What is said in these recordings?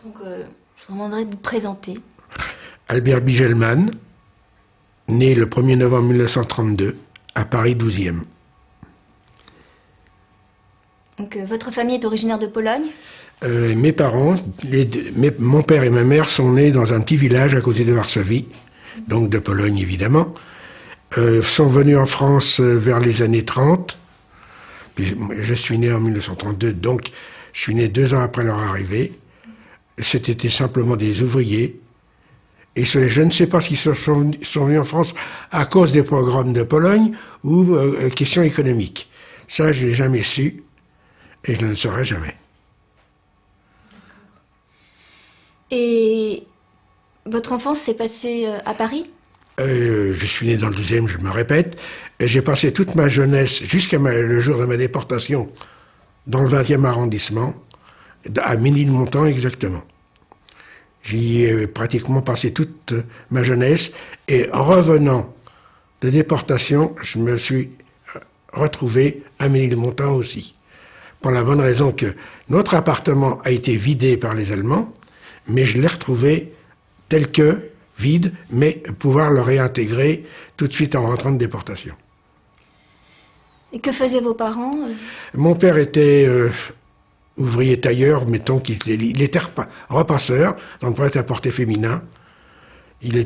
Donc, je vous demanderai de vous présenter. Albert Bigelman, né le 1er novembre 1932 à Paris 12e. Donc, votre famille est originaire de Pologne? Mes parents, mon père et ma mère sont nés dans un petit village à côté de Varsovie, donc de Pologne évidemment. Sont venus en France vers les années 30. Puis, je suis né en 1932, donc je suis né 2 ans après leur arrivée. C'était simplement des ouvriers. Et je ne sais pas s'ils sont venus en France à cause des programmes de Pologne ou questions économiques. Ça, je ne l'ai jamais su et je ne le saurai jamais. Et votre enfance s'est passée à Paris? Je suis né dans le 12e, je me répète. J'ai passé toute ma jeunesse, jusqu'à le jour de ma déportation, dans le 20e arrondissement, à Ménilmontant exactement. J'y ai pratiquement passé toute ma jeunesse. Et en revenant de déportation, je me suis retrouvé à Ménilmontant aussi. Pour la bonne raison que notre appartement a été vidé par les Allemands, mais je l'ai retrouvé tel que, vide, mais pouvoir le réintégrer tout de suite en rentrant de déportation. Et que faisaient vos parents? Mon père était ouvrier tailleur, mettons qu'il était repasseur dans le prêt-à-porter féminin. Il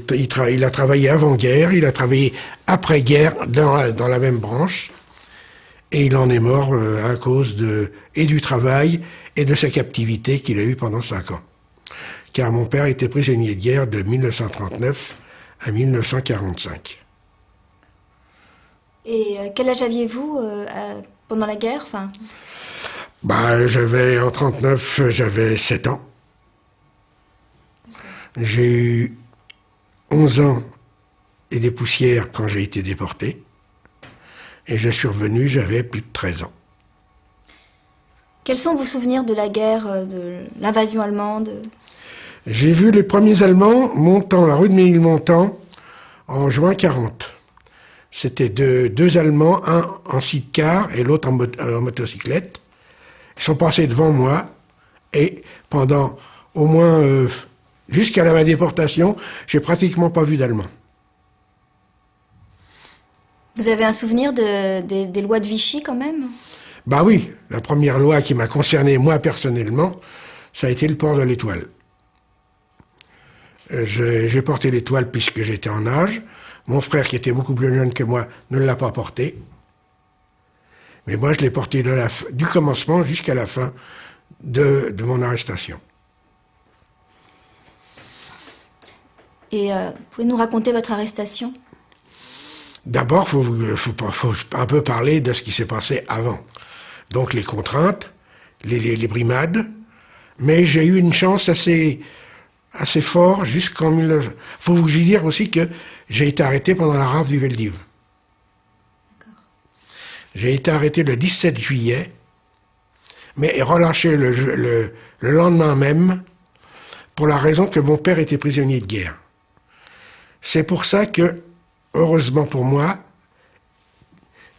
a travaillé avant-guerre, il a travaillé après-guerre dans la même branche. Et il en est mort à cause et du travail et de sa captivité qu'il a eue pendant 5 ans. Car mon père était prisonnier de guerre de 1939 à 1945. Et quel âge aviez-vous pendant la guerre, En 39, j'avais 7 ans. J'ai eu 11 ans et des poussières quand j'ai été déporté. Et je suis revenu, j'avais plus de 13 ans. Quels sont vos souvenirs de la guerre, de l'invasion allemande? J'ai vu les premiers Allemands montant la rue de Ménilmontant en juin 40. C'était deux Allemands, un en sidecar et l'autre en motocyclette. Ils sont passés devant moi et pendant au moins jusqu'à ma déportation, j'ai pratiquement pas vu d'Allemands. Vous avez un souvenir des lois de Vichy quand même? Bah oui, la première loi qui m'a concerné moi personnellement, ça a été le port de l'étoile. J'ai porté l'étoile puisque j'étais en âge. Mon frère, qui était beaucoup plus jeune que moi, ne l'a pas porté. Mais moi, je l'ai porté du commencement jusqu'à la fin de mon arrestation. Et pouvez nous raconter votre arrestation? D'abord, faut un peu parler de ce qui s'est passé avant. Donc les contraintes, les brimades, mais j'ai eu une chance assez fort jusqu'en 19... Faut vous dire aussi que j'ai été arrêté pendant la rafle du Veldiv. J'ai été arrêté le 17 juillet, mais relâché le lendemain même, pour la raison que mon père était prisonnier de guerre. C'est pour ça que, heureusement pour moi,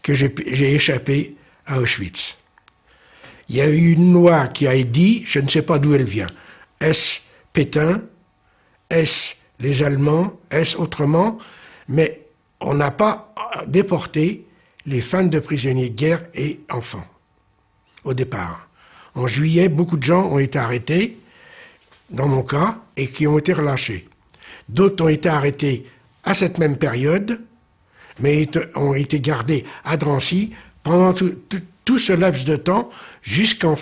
que j'ai échappé à Auschwitz. Il y a eu une loi qui a dit, je ne sais pas d'où elle vient, est-ce Pétain, est-ce les Allemands, est-ce autrement, mais on n'a pas déporté les femmes de prisonniers de guerre et enfants, au départ. En juillet, beaucoup de gens ont été arrêtés, dans mon cas, et qui ont été relâchés. D'autres ont été arrêtés à cette même période, mais ont été gardés à Drancy pendant tout ce laps de temps jusqu'en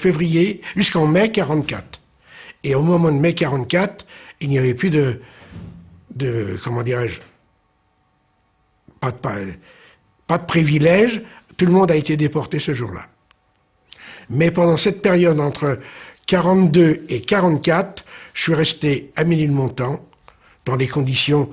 mai 44. Et au moment de mai 44, il n'y avait plus de comment dirais-je, pas de privilège, tout le monde a été déporté ce jour-là. Mais pendant cette période entre 42 et 44, je suis resté à Ménilmontant, dans des conditions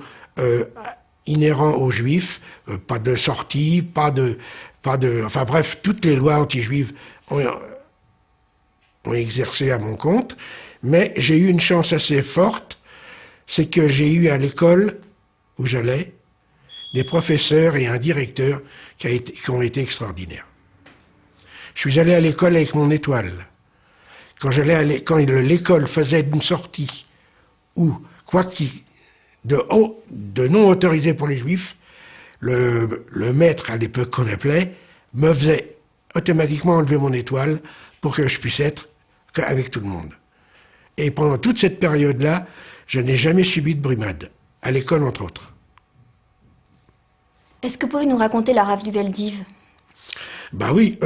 inhérentes aux Juifs, pas de sortie, enfin bref, toutes les lois anti-juives ont exercé à mon compte, mais j'ai eu une chance assez forte, c'est que j'ai eu à l'école où j'allais des professeurs et un directeur qui ont été extraordinaires. Je suis allé à l'école avec mon étoile. quand l'école faisait une sortie ou de non autorisé pour les juifs, le maître, à l'époque qu'on appelait, me faisait automatiquement enlever mon étoile pour que je puisse être avec tout le monde. Et pendant toute cette période-là, je n'ai jamais subi de brimade, à l'école entre autres. Est-ce que vous pouvez nous raconter la rafle du Veldiv? Bah oui,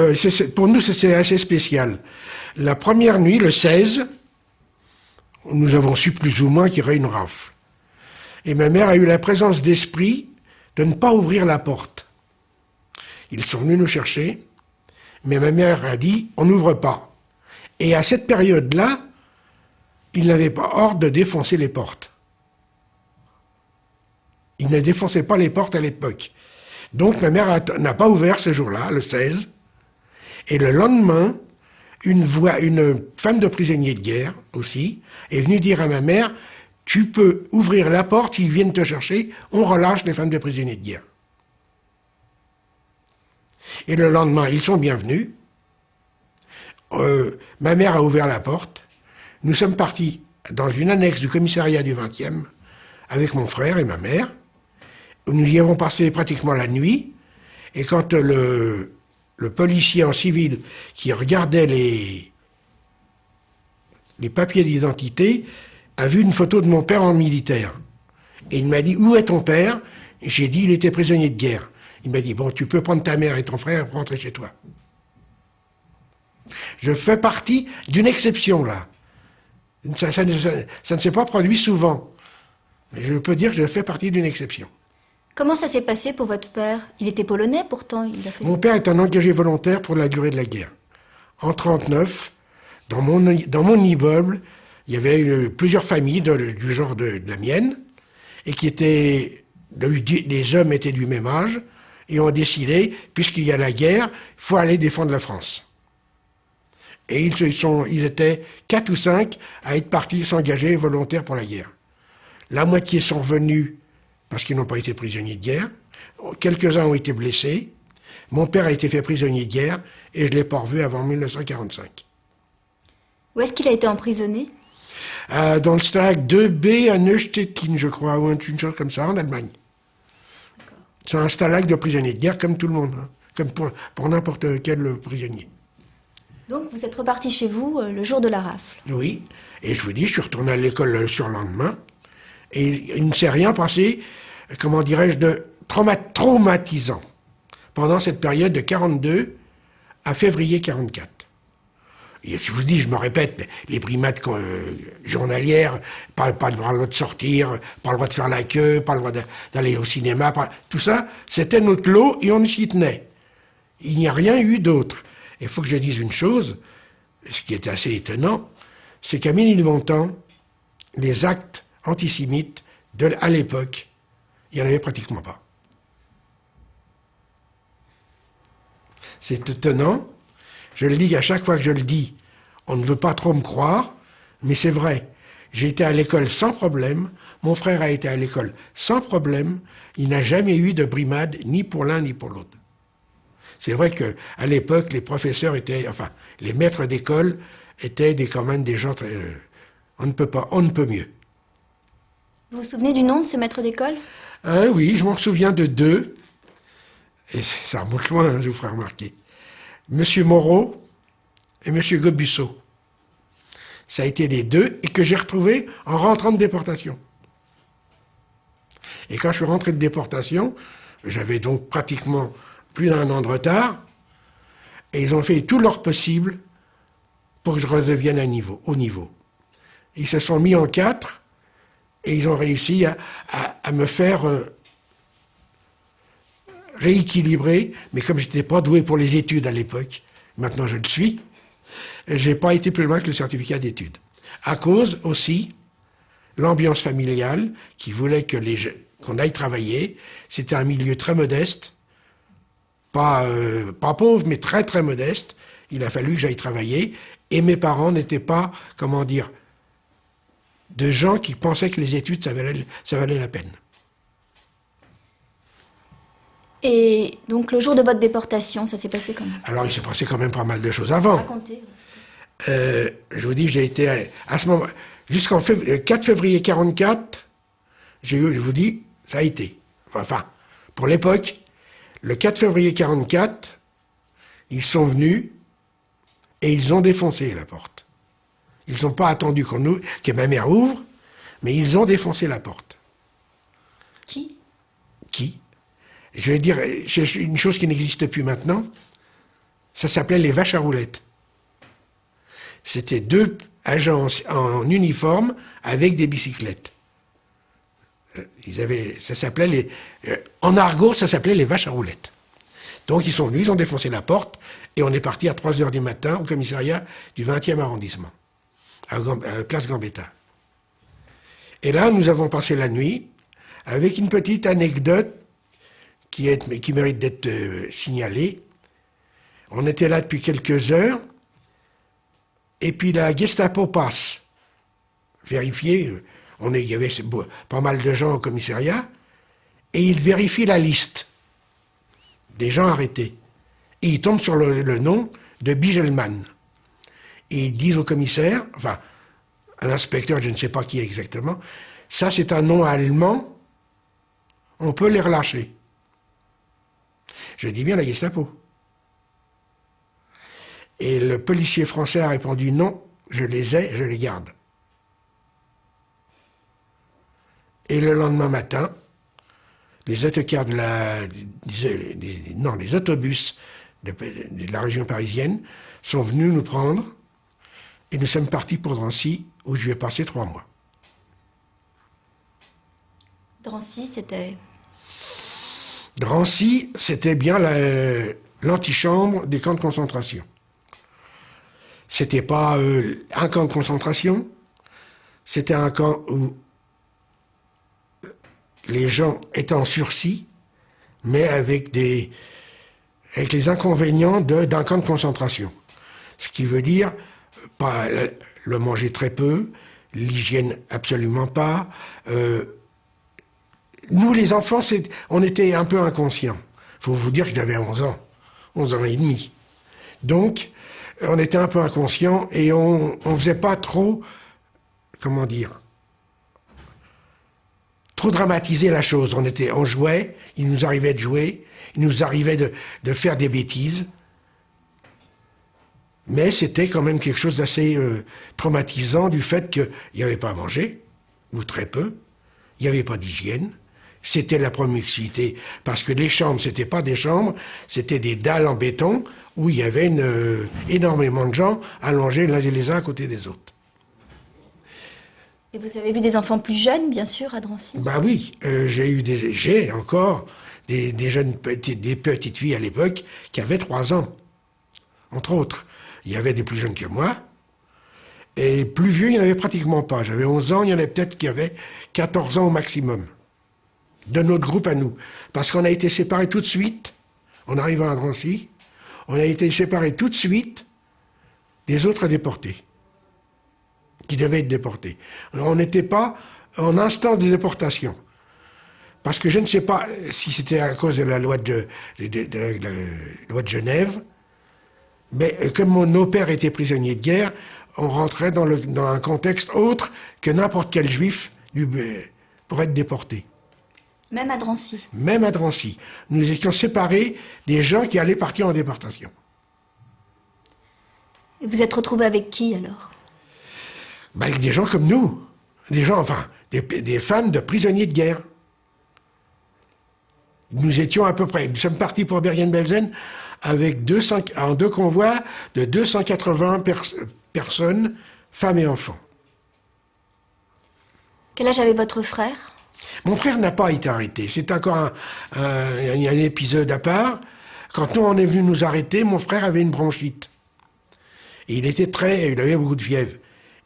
pour nous c'est assez spécial. La première nuit, le 16, nous avons su plus ou moins qu'il y aurait une rafle. Et ma mère a eu la présence d'esprit de ne pas ouvrir la porte. Ils sont venus nous chercher, mais ma mère a dit, on n'ouvre pas. Et à cette période-là, ils n'avaient pas ordre de défoncer les portes. Ils ne défonçaient pas les portes à l'époque. Donc ma mère n'a pas ouvert ce jour-là, le 16, et le lendemain, une femme de prisonnier de guerre aussi est venue dire à ma mère, tu peux ouvrir la porte, ils viennent te chercher, on relâche les femmes de prisonniers de guerre. Et le lendemain, ils sont bien venus. Ma mère a ouvert la porte. Nous sommes partis dans une annexe du commissariat du 20e avec mon frère et ma mère. Nous y avons passé pratiquement la nuit. Et quand le policier en civil qui regardait les papiers d'identité a vu une photo de mon père en militaire. Et il m'a dit, où est ton père? Et j'ai dit, il était prisonnier de guerre. Il m'a dit, bon, tu peux prendre ta mère et ton frère et rentrer chez toi. Je fais partie d'une exception, là. Ça ne s'est pas produit souvent. Mais je peux dire que je fais partie d'une exception. Comment ça s'est passé pour votre père? Il était polonais, pourtant. Mon père est un engagé volontaire pour la durée de la guerre. En 1939, dans mon immeuble, il y avait plusieurs familles du genre de la mienne, et les hommes étaient du même âge, et ont décidé, puisqu'il y a la guerre, il faut aller défendre la France. Et ils étaient 4 ou 5 à être partis s'engager volontaires pour la guerre. La moitié sont revenus parce qu'ils n'ont pas été prisonniers de guerre. Quelques-uns ont été blessés. Mon père a été fait prisonnier de guerre et je ne l'ai pas revu avant 1945. Où est-ce qu'il a été emprisonné? Dans le Stalag 2B à Neustedt, je crois, ou une chose comme ça, en Allemagne. C'est un stalag de prisonniers de guerre comme tout le monde, hein, comme pour n'importe quel prisonnier. Donc vous êtes reparti chez vous le jour de la rafle? Oui, et je vous dis, je suis retourné à l'école le surlendemain, et il ne s'est rien passé, comment dirais-je, de traumatisant pendant cette période de 42 à février 44. Et je vous dis, je me répète, les brimades journalières, pas le droit de sortir, pas le droit de faire la queue, pas le droit d'aller au cinéma, tout ça, c'était notre lot et on s'y tenait. Il n'y a rien eu d'autre. Il faut que je dise une chose, ce qui est assez étonnant, c'est qu'à Ménilmontant, les actes antisémites à l'époque, il n'y en avait pratiquement pas. C'est étonnant. Je le dis à chaque fois que je le dis, on ne veut pas trop me croire, mais c'est vrai. J'ai été à l'école sans problème, mon frère a été à l'école sans problème, il n'a jamais eu de brimade ni pour l'un ni pour l'autre. C'est vrai qu'à l'époque, les professeurs les maîtres d'école étaient quand même des gens on ne peut mieux. Vous vous souvenez du nom de ce maître d'école? Oui, je m'en souviens de 2, et ça remonte loin, hein, je vous ferai remarquer. Monsieur Moreau et Monsieur Gobusso. Ça a été les 2 et que j'ai retrouvé en rentrant de déportation. Et quand je suis rentré de déportation, j'avais donc pratiquement plus d'1 an de retard, et ils ont fait tout leur possible pour que je redevienne au niveau. Ils se sont mis en 4 et ils ont réussi à me faire rééquilibrer, mais comme je n'étais pas doué pour les études à l'époque, maintenant je le suis, je n'ai pas été plus loin que le certificat d'études. À cause aussi, l'ambiance familiale qui voulait qu'on aille travailler, c'était un milieu très modeste, pas pauvre, mais très très modeste. Il a fallu que j'aille travailler, et mes parents n'étaient pas, comment dire, de gens qui pensaient que les études, ça valait la peine. Et donc le jour de votre déportation, ça s'est passé comment? Alors il s'est passé quand même pas mal de choses avant. Racontez. Je vous dis, j'ai été à ce moment, jusqu'en 4 février 1944, j'ai eu, je vous dis, ça a été. Enfin, pour l'époque, le 4 février 1944, ils sont venus et ils ont défoncé la porte. Ils n'ont pas attendu que ma mère ouvre, mais ils ont défoncé la porte. Qui? Qui? Je vais dire une chose qui n'existe plus maintenant. Ça s'appelait les vaches à roulettes. C'était 2 agents en uniforme avec des bicyclettes. Ça s'appelait en argot, ça s'appelait les vaches à roulettes. Donc ils sont venus, ils ont défoncé la porte, et on est parti à 3 h du matin au commissariat du 20e arrondissement, à Place Gambetta. Et là, nous avons passé la nuit, avec une petite anecdote qui mérite d'être signalée. On était là depuis quelques heures, et puis la Gestapo passe, vérifier, il y avait pas mal de gens au commissariat, et il vérifie la liste des gens arrêtés. Et il tombe sur le nom de Bigelman. Et ils disent au commissaire, enfin, à l'inspecteur, je ne sais pas qui exactement, ça c'est un nom allemand, on peut les relâcher. Je dis bien la Gestapo. Et le policier français a répondu non, je les ai, je les garde. Et le lendemain matin, les autocars les autobus de la région parisienne sont venus nous prendre et nous sommes partis pour Drancy où je vais passer 3 mois. Drancy, c'était... Drancy, c'était bien l'antichambre des camps de concentration. C'était pas un camp de concentration, c'était un camp où les gens étaient en sursis, mais avec les inconvénients d'un camp de concentration. Ce qui veut dire pas le manger très peu, l'hygiène absolument pas. Nous, les enfants, on était un peu inconscients. Il faut vous dire que j'avais 11 ans et demi. Donc, on était un peu inconscients et on faisait pas trop, comment dire, trop dramatiser la chose. On jouait, il nous arrivait de jouer, il nous arrivait de faire des bêtises, mais c'était quand même quelque chose d'assez traumatisant du fait qu'il n'y avait pas à manger, ou très peu, il n'y avait pas d'hygiène, c'était la promiscuité, parce que les chambres, c'était pas des chambres, c'était des dalles en béton où il y avait énormément de gens allongés les uns à côté des autres. Et vous avez vu des enfants plus jeunes, bien sûr, à Drancy? Bah oui, j'ai encore des petites filles à l'époque qui avaient 3 ans, entre autres. Il y avait des plus jeunes que moi, et plus vieux, il n'y en avait pratiquement pas. J'avais 11 ans, il y en avait peut-être qui avaient 14 ans au maximum, de notre groupe à nous. Parce qu'on a été séparés tout de suite, en arrivant à Drancy, on a été séparés tout de suite des autres déportés, qui devaient être déportés. Alors, on n'était pas en instance de déportation. Parce que je ne sais pas si c'était à cause de la loi de Genève, mais comme nos pères étaient prisonniers de guerre, on rentrait dans un contexte autre que n'importe quel juif pour être déporté. Même à Drancy? Même à Drancy. Nous étions séparés des gens qui allaient partir en déportation. Et vous êtes retrouvés avec qui, alors? Avec des gens comme nous. Des gens, enfin, des femmes de prisonniers de guerre. Nous étions à peu près... Nous sommes partis pour Bergen-Belsen avec en 2 convois de 280 personnes, femmes et enfants. Quel âge avait votre frère? Mon frère n'a pas été arrêté. C'est encore un épisode à part. Quand on est venu nous arrêter, mon frère avait une bronchite. Et il avait beaucoup de fièvre.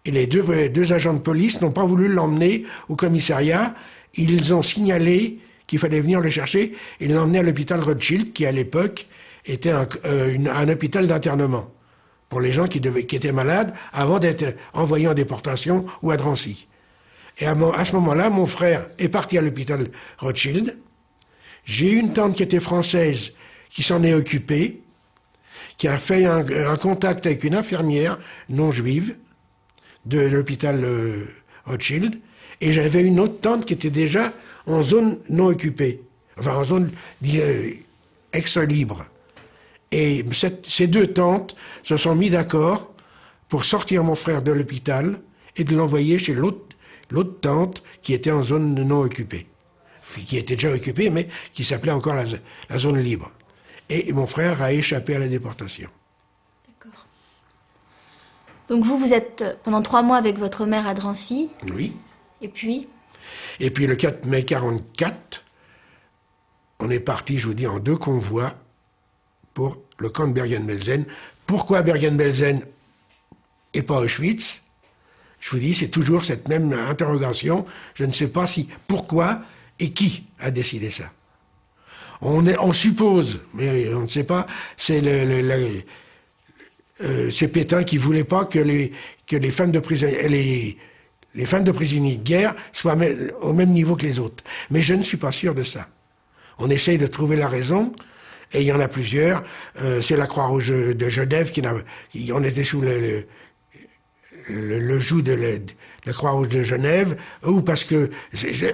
Et les deux agents de police n'ont pas voulu l'emmener au commissariat. Ils ont signalé qu'il fallait venir le chercher. Ils l'ont emmené à l'hôpital Rothschild, qui à l'époque était un hôpital d'internement pour les gens qui étaient malades avant d'être envoyés en déportation ou à Drancy. Et à ce moment-là, mon frère est parti à l'hôpital Rothschild. J'ai une tante qui était française qui s'en est occupée, qui a fait un contact avec une infirmière non juive de l'hôpital Rothschild, et j'avais une autre tante qui était déjà en zone non occupée, enfin en zone ex-libre. Et ces deux tantes se sont mis d'accord pour sortir mon frère de l'hôpital et de l'envoyer chez l'autre tante qui était en zone non occupée, qui était déjà occupée, mais qui s'appelait encore la zone libre. Et mon frère a échappé à la déportation. D'accord. Donc vous êtes pendant 3 mois avec votre mère à Drancy. Oui. Et puis Le 4 mai 1944, on est parti, je vous dis, en 2 convois pour le camp de Bergen-Belsen. Pourquoi Bergen-Belsen et pas Auschwitz? Je vous dis, c'est toujours cette même interrogation. Je ne sais pas si, pourquoi et qui a décidé ça. On suppose, mais on ne sait pas, c'est c'est Pétain qui ne voulait pas que les femmes de prisonniers, les femmes de prisonniers de guerre soient au même niveau que les autres. Mais je ne suis pas sûr de ça. On essaye de trouver la raison, et il y en a plusieurs. C'est la Croix-Rouge de Genève on était sous le joug de la Croix-Rouge de Genève, ou parce que,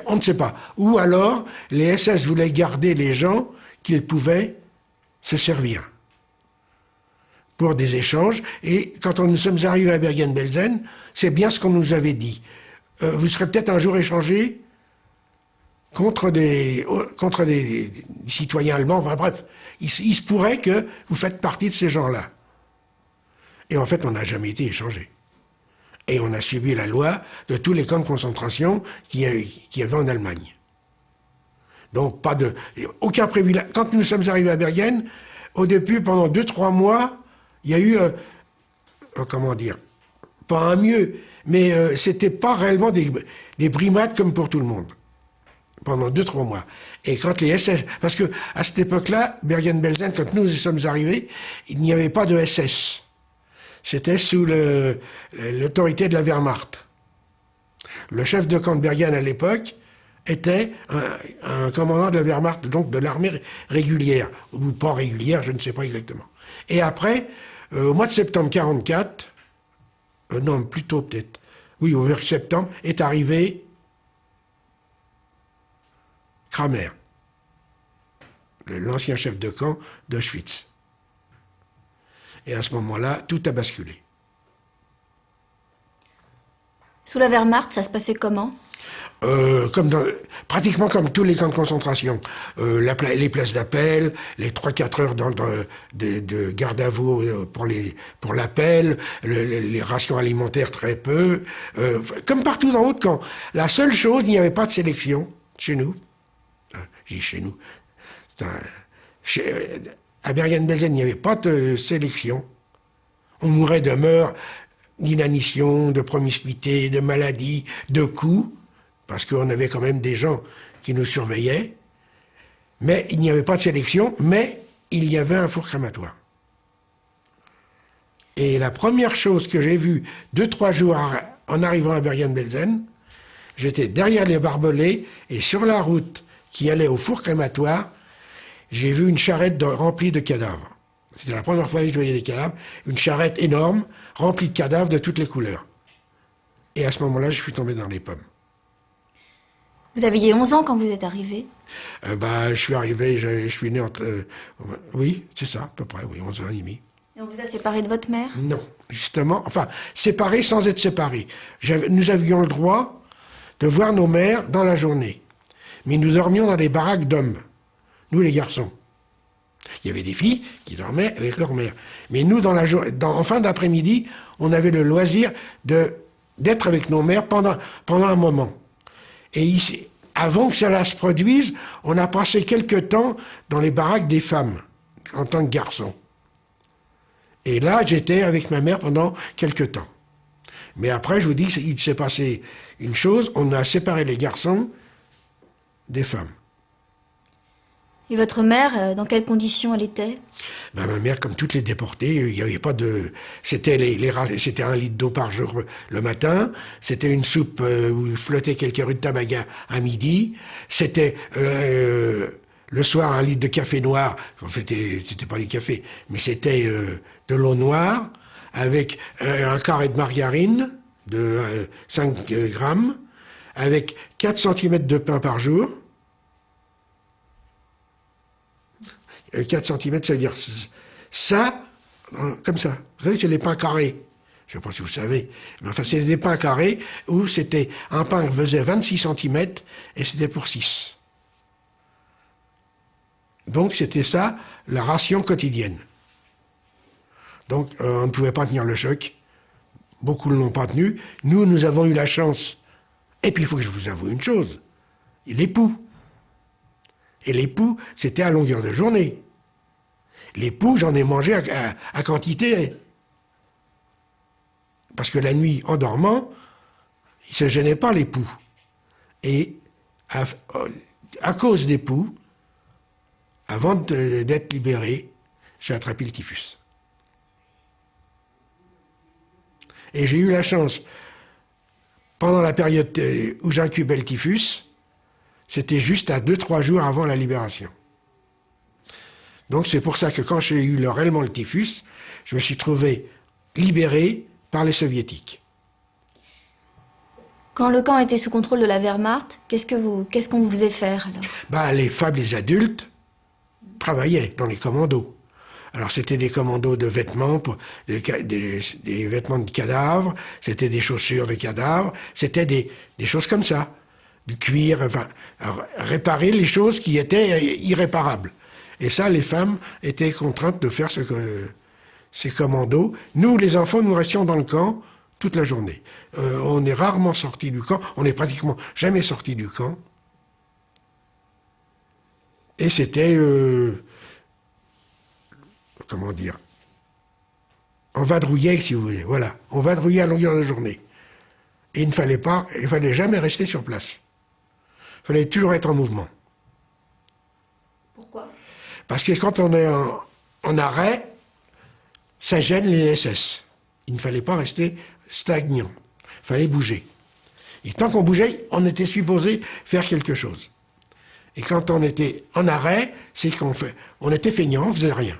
on ne sait pas. Ou alors, les SS voulaient garder les gens qu'ils pouvaient se servir pour des échanges. Et quand nous sommes arrivés à Bergen-Belsen, c'est bien ce qu'on nous avait dit. Vous serez peut-être un jour échangés contre des citoyens allemands. Enfin bref, il se pourrait que vous faites partie de ces gens-là. Et en fait, on n'a jamais été échangés. Et on a suivi la loi de tous les camps de concentration qu'il y avait en Allemagne. Donc, aucun privilège. Quand nous sommes arrivés à Bergen, au début, pendant 2-3 mois, il y a eu, comment dire, pas un mieux, mais c'était pas réellement des brimades comme pour tout le monde. Pendant 2-3 mois. Et quand les SS, parce que à cette époque-là, Bergen-Belsen, quand nous y sommes arrivés, il n'y avait pas de SS. C'était sous l'autorité de la Wehrmacht. Le chef de camp de Bergen à l'époque était un commandant de la Wehrmacht, donc de l'armée régulière, ou pas régulière, je ne sais pas exactement. Et après, au mois de septembre 1944, non, plutôt peut-être, oui, au mois de septembre, est arrivé Kramer, l'ancien chef de camp d'Auschwitz. Et à ce moment-là, tout a basculé. sous la Wehrmacht, ça se passait comment? Pratiquement comme tous les camps de concentration. Les places d'appel, les 3-4 heures de garde à vous pour l'appel, les rations alimentaires très peu, comme partout dans d'autres camps. La seule chose, il n'y avait pas de sélection chez nous. Je dis chez nous. À Bergen-Belsen, il n'y avait pas de sélection. On mourait de meurtre, d'inanition, de promiscuité, de maladie, de coups, parce qu'on avait quand même des gens qui nous surveillaient. Mais il n'y avait pas de sélection, mais il y avait un four crématoire. Et la première chose que j'ai vue 2-3 jours en arrivant à Bergen-Belsen, j'étais derrière les barbelés et sur la route qui allait au four crématoire, j'ai vu une charrette remplie de cadavres. C'était la première fois que je voyais des cadavres. Une charrette énorme, remplie de cadavres de toutes les couleurs. Et à ce moment-là, je suis tombé dans les pommes. Vous aviez 11 ans quand vous êtes arrivé? Je suis arrivé, je suis né entre... oui, c'est ça, à peu près, oui, 11 ans et demi. Et on vous a séparé de votre mère? Non, justement, enfin, séparés sans être séparés. Nous avions le droit de voir nos mères dans la journée. Mais nous dormions dans les baraques d'hommes, nous les garçons. Il y avait des filles qui dormaient avec leur mère. Mais nous, en fin d'après-midi, on avait le loisir d'être avec nos mères pendant un moment. Et ici, avant que cela se produise, on a passé quelque temps dans les baraques des femmes, en tant que garçon. Et là, j'étais avec ma mère pendant quelque temps. Mais après, je vous dis, il s'est passé une chose, on a séparé les garçons des femmes. Et votre mère, dans quelles conditions elle était? Ma mère, comme toutes les déportées, il n'y avait pas de... C'était c'était 1 litre d'eau par jour le matin, c'était une soupe où flottait quelques rues de tabac à midi, c'était le soir, 1 litre de café noir. En fait, c'était pas du café, mais c'était de l'eau noire avec un carré de margarine de 5 grammes, avec 4 centimètres de pain par jour. 4 centimètres, ça veut dire ça, comme ça. Vous savez, c'est les pains carrés. Je ne sais pas si vous savez. Mais enfin, c'est des pains carrés où c'était un pain qui faisait 26 centimètres et c'était pour 6. Donc, c'était ça, la ration quotidienne. Donc, on ne pouvait pas tenir le choc. Beaucoup ne l'ont pas tenu. Nous, nous avons eu la chance. Et puis, il faut que je vous avoue une chose. L'époux. Et l'époux, c'était à longueur de journée. L'époux, j'en ai mangé à quantité. Parce que la nuit, en dormant, il ne se gênait pas, l'époux. Et à cause d'époux, avant d'être libéré, j'ai attrapé le typhus. Et j'ai eu la chance, pendant la période où j'incubais le typhus, c'était juste à 2-3 jours avant la libération. Donc c'est pour ça que quand j'ai eu réellement le typhus, je me suis trouvé libéré par les soviétiques. Quand le camp était sous contrôle de la Wehrmacht, qu'est-ce qu'on vous faisait faire alors? Les femmes, les adultes travaillaient dans les commandos. Alors c'était des commandos de vêtements, des vêtements de cadavres, c'était des chaussures de cadavres, c'était des choses comme ça, du cuir, enfin, réparer les choses qui étaient irréparables. Et ça, les femmes étaient contraintes de faire ces commandos. Nous, les enfants, nous restions dans le camp toute la journée. On est rarement sortis du camp, on n'est pratiquement jamais sortis du camp. Et c'était, comment dire, on vadrouillait, si vous voulez, voilà. On vadrouillait à longueur de journée. Et il ne fallait jamais rester sur place. Il fallait toujours être en mouvement. Pourquoi? Parce que quand on est en arrêt, ça gêne les SS. Il ne fallait pas rester stagnant. Il fallait bouger. Et tant qu'on bougeait, on était supposé faire quelque chose. Et quand on était en arrêt, c'est on était feignant, on faisait rien.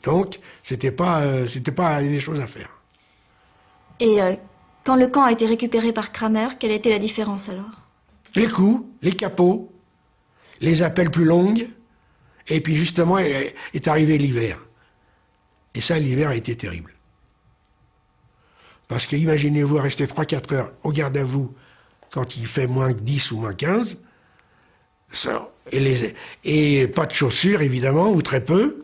Donc, c'était pas des choses à faire. Et quand le camp a été récupéré par Kramer, quelle était la différence alors? Les coups, les capots, les appels plus longues, et puis justement est arrivé l'hiver. Et ça, l'hiver a été terrible. Parce que imaginez-vous rester 3-4 heures au garde à vous quand il fait moins 10 ou moins 15, ça, et pas de chaussures évidemment, ou très peu,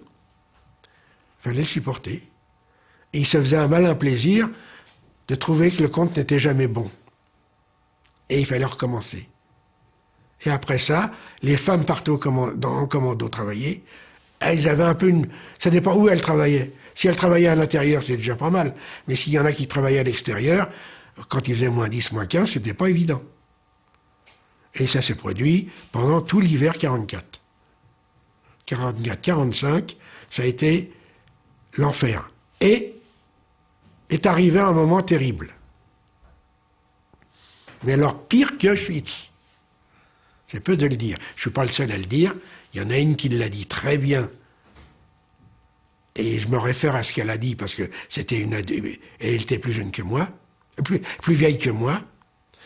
il fallait le supporter. Et il se faisait un malin plaisir de trouver que le compte n'était jamais bon. Et il fallait recommencer. Et après ça, les femmes partaient en commando travailler. Elles avaient un peu ça dépend où elles travaillaient. Si elles travaillaient à l'intérieur, c'est déjà pas mal. Mais s'il y en a qui travaillaient à l'extérieur, quand il faisait moins 10, moins 15, c'était pas évident. Et ça s'est produit pendant tout l'hiver 44. 44, 45, ça a été l'enfer. Et est arrivé un moment terrible. Mais alors pire que Auschwitz. C'est peu de le dire. Je ne suis pas le seul à le dire. Il y en a une qui l'a dit très bien. Et je me réfère à ce qu'elle a dit parce que c'était elle était plus jeune que moi, plus vieille que moi.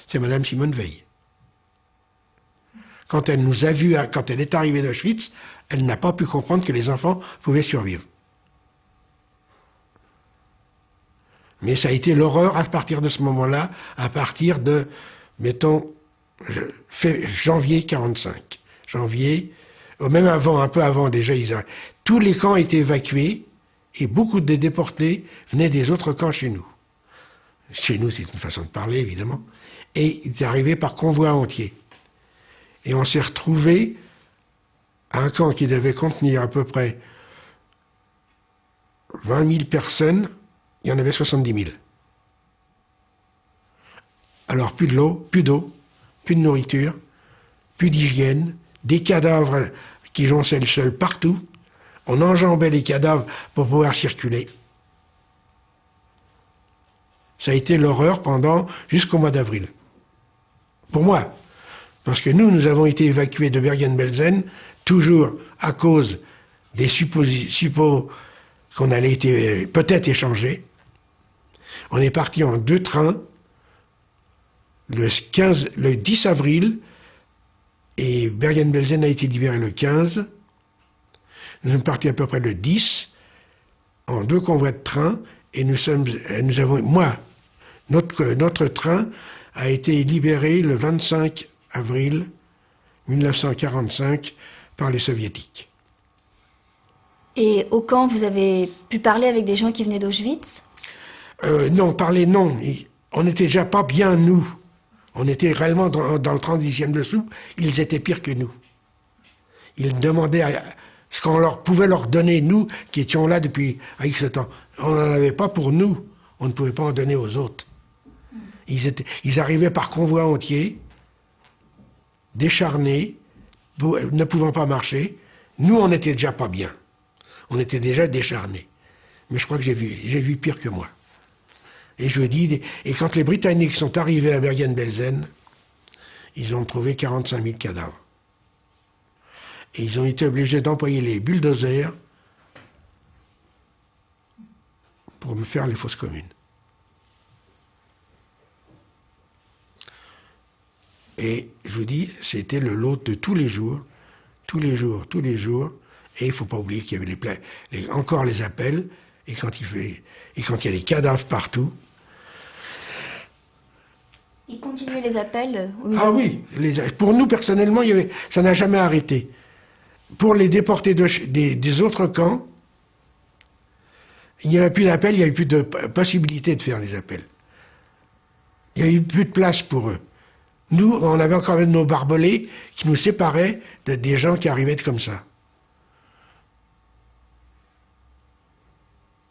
C'est Madame Simone Veil. Quand elle nous a vus, quand elle est arrivée d'Auschwitz, elle n'a pas pu comprendre que les enfants pouvaient survivre. Mais ça a été l'horreur à partir de ce moment-là, à partir de, mettons, janvier 45. Janvier, même avant, un peu avant déjà, tous les camps étaient évacués et beaucoup de déportés venaient des autres camps chez nous. Chez nous, c'est une façon de parler, évidemment. Et ils étaient arrivés par convoi entier. Et on s'est retrouvés à un camp qui devait contenir à peu près 20 000 personnes. Il y en avait 70 000. Alors plus de l'eau, plus d'eau, plus de nourriture, plus d'hygiène, des cadavres qui jonchaient le sol partout. On enjambait les cadavres pour pouvoir circuler. Ça a été l'horreur jusqu'au mois d'avril. Pour moi. Parce que nous avons été évacués de Bergen-Belsen, toujours à cause des suppos qu'on allait peut-être échanger. On est parti en 2 trains, le 10 avril, et Bergen-Belsen a été libéré le 15. Nous sommes partis à peu près le 10, en 2 convois de train, et notre train a été libéré le 25 avril 1945 par les Soviétiques. Et au camp, vous avez pu parler avec des gens qui venaient d'Auschwitz? Non, parler non. On n'était déjà pas bien, nous. On était réellement dans le 30e dessous. Ils étaient pires que nous. Ils demandaient ce qu'on pouvait leur donner, nous, qui étions là depuis X temps. On n'en avait pas pour nous. On ne pouvait pas en donner aux autres. Ils arrivaient par convoi entier, décharnés, ne pouvant pas marcher. Nous, on n'était déjà pas bien. On était déjà décharnés. Mais je crois que j'ai vu pire que moi. Et je dis, et quand les Britanniques sont arrivés à Bergen-Belsen, ils ont trouvé 45 000 cadavres. Et ils ont été obligés d'employer les bulldozers pour me faire les fosses communes. Et je vous dis, c'était le lot de tous les jours, tous les jours, tous les jours. Et il ne faut pas oublier qu'il y avait encore les appels, et quand il y a des cadavres partout. Ils continuaient les appels Ah oui, pour nous personnellement, ça n'a jamais arrêté. Pour les déportés des autres camps, il n'y avait plus d'appels, il n'y avait plus de possibilité de faire des appels. Il n'y avait plus de place pour eux. Nous, on avait encore nos barbelés qui nous séparaient des gens qui arrivaient comme ça.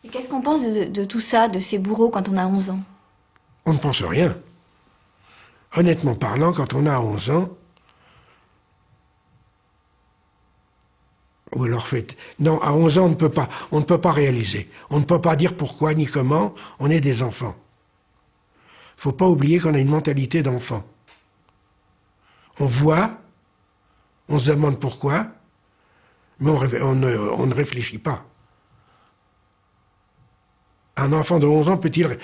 Et qu'est-ce qu'on pense de tout ça, de ces bourreaux, quand on a 11 ans? On ne pense rien. Honnêtement parlant, quand on a 11 ans, ou alors non, à 11 ans, on ne peut pas réaliser. On ne peut pas dire pourquoi ni comment, on est des enfants. Il ne faut pas oublier qu'on a une mentalité d'enfant. On voit, on se demande pourquoi, mais on ne réfléchit pas. Un enfant de 11 ans peut-il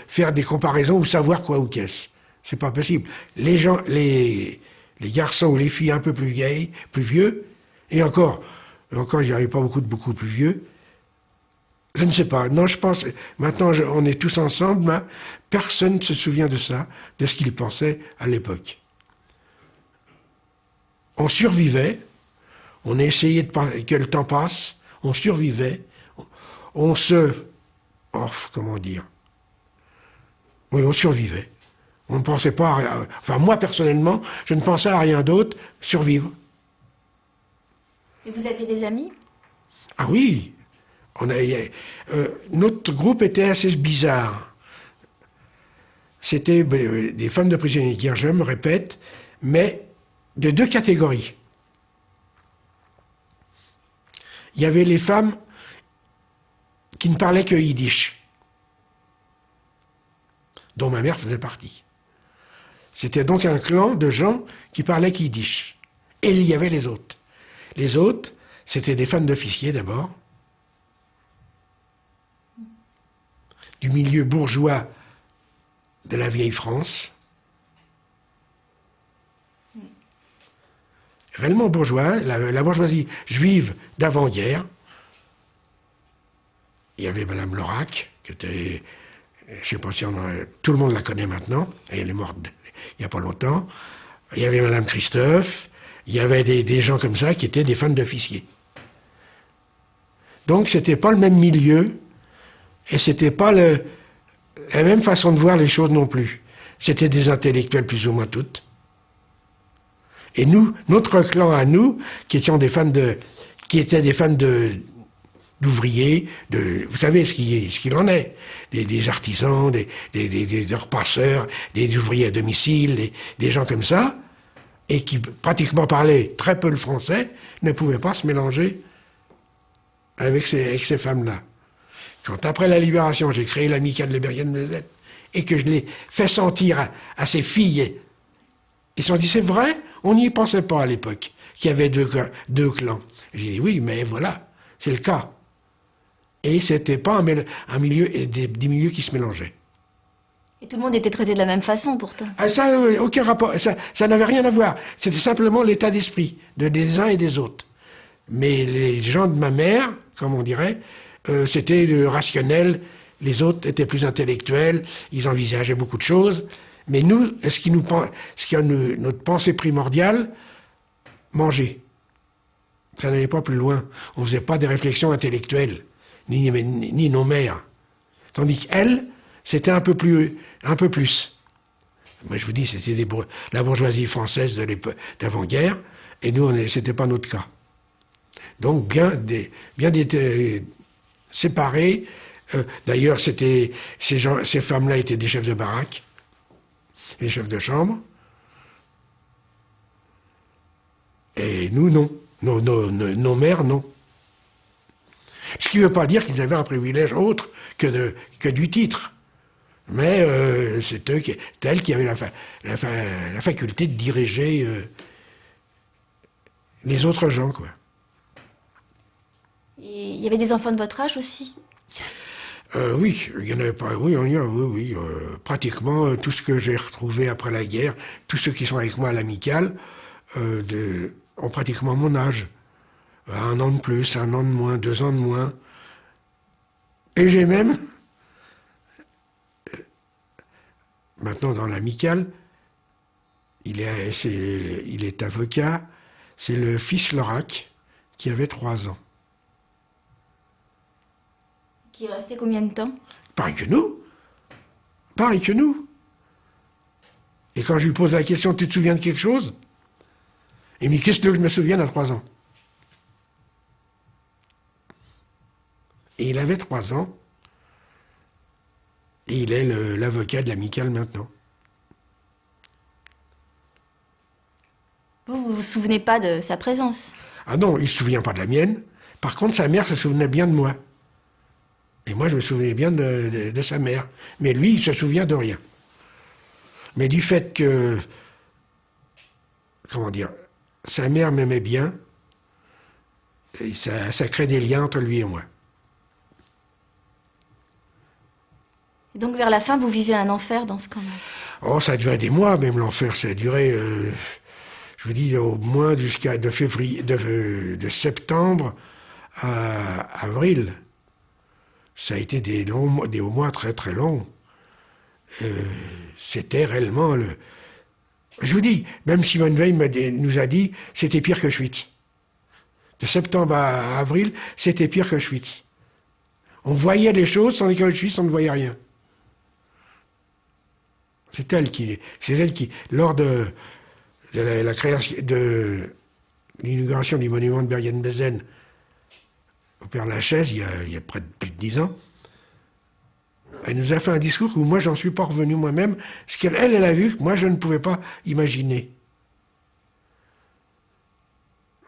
faire des comparaisons ou savoir quoi ou qu'est-ce? C'est pas possible. Les garçons ou les filles un peu plus vieilles, plus vieux, et encore, il n'y avait pas beaucoup plus vieux, je ne sais pas. Non, je pense, maintenant on est tous ensemble, mais personne ne se souvient de ça, de ce qu'ils pensaient à l'époque. On survivait, on essayait que le temps passe, on survivait, comment dire? Oui, on survivait. On ne pensait pas enfin, moi, personnellement, je ne pensais à rien d'autre, survivre. Et vous aviez des amis? Ah oui. Notre groupe était assez bizarre. C'était des femmes de prisonniers de guerre, je me répète, mais de 2 catégories. Il y avait les femmes qui ne parlaient que yiddish, dont ma mère faisait partie. C'était donc un clan de gens qui parlaient yiddish. Et il y avait les autres. Les autres, c'était des femmes d'officiers d'abord, du milieu bourgeois de la vieille France, réellement bourgeois, la bourgeoisie juive d'avant-guerre. Il y avait Madame Lorac, qui était, je ne sais pas si tout le monde la connaît maintenant, et elle est morte il n'y a pas longtemps. Il y avait Madame Christophe, il y avait des gens comme ça qui étaient des femmes d'officiers. Donc c'était pas le même milieu, et c'était pas la même façon de voir les choses non plus. C'était des intellectuels plus ou moins toutes. Et nous, notre clan à nous, qui étaient des femmes d'ouvriers, vous savez ce qu'il en est, des artisans, des repasseurs, des ouvriers à domicile, des gens comme ça, et qui pratiquement parlaient très peu le français, ne pouvaient pas se mélanger avec ces femmes-là. Quand après la libération, j'ai créé l'amicale de Bergen-Belsen, et que je l'ai fait sentir à ces filles Ils se sont dit, c'est vrai, on n'y pensait pas à l'époque, qu'il y avait deux clans. J'ai dit, oui, mais voilà, c'est le cas. Et c'était pas un milieu, des milieux qui se mélangeaient. Et tout le monde était traité de la même façon, pourtant. Ah, ça, aucun rapport, ça n'avait rien à voir. C'était simplement l'état d'esprit des uns et des autres. Mais les gens de ma mère, comme on dirait, c'était rationnel, les autres étaient plus intellectuels, ils envisageaient beaucoup de choses. Mais nous, ce qui est notre pensée primordiale, manger. Ça n'allait pas plus loin. On ne faisait pas des réflexions intellectuelles, ni nos mères. Tandis qu'elles, c'était un peu plus. Moi, je vous dis, c'était la bourgeoisie française de l'époque d'avant-guerre, et nous, c'était pas notre cas. Donc, bien séparés. D'ailleurs, ces femmes-là étaient des chefs de baraque, des chefs de chambre. Et nous, non. Nos mères, non. Ce qui ne veut pas dire qu'ils avaient un privilège autre que du titre. Mais c'est elles qui avaient la faculté de diriger les autres gens, quoi. Et il y avait des enfants de votre âge aussi? Oui, il y en avait pas. Oui, oui. Pratiquement tout ce que j'ai retrouvé après la guerre, tous ceux qui sont avec moi à l'amicale, ont pratiquement mon âge. 1 an de plus, 1 an de moins, 2 ans de moins. Et j'ai même, maintenant dans l'amicale, il est avocat, c'est le fils Lorac qui avait 3 ans. Qui est resté combien de temps? Pareil que nous. Pareil que nous. Et quand je lui pose la question, tu te souviens de quelque chose? Il me dit, qu'est-ce que je me souviens à 3 ans? Et il avait 3 ans. Et il est l'avocat de l'amicale maintenant. Vous vous souvenez pas de sa présence? Ah non, il ne se souvient pas de la mienne. Par contre, sa mère se souvenait bien de moi. Et moi, je me souvenais bien de sa mère. Mais lui, il se souvient de rien. Mais du fait que, comment dire, sa mère m'aimait bien, et ça crée des liens entre lui et moi. Et donc vers la fin, vous vivez un enfer dans ce camp-là? Oh, ça a duré des mois, même l'enfer, ça a duré, je vous dis, au moins jusqu'à de septembre à avril. Ça a été des mois très très longs. C'était réellement le... Je vous dis, même Simone Veil nous a dit, c'était pire que Auschwitz. De septembre à avril, c'était pire que Auschwitz. On voyait les choses, tandis qu'à Auschwitz, on ne voyait rien. C'est elle qui, lors de la création, de l'inauguration du monument de Bergen-Belsen au Père-Lachaise, il y a près de plus de 10 ans, elle nous a fait un discours où moi, j'en suis pas revenu moi-même, ce qu'elle a vu que moi, je ne pouvais pas imaginer.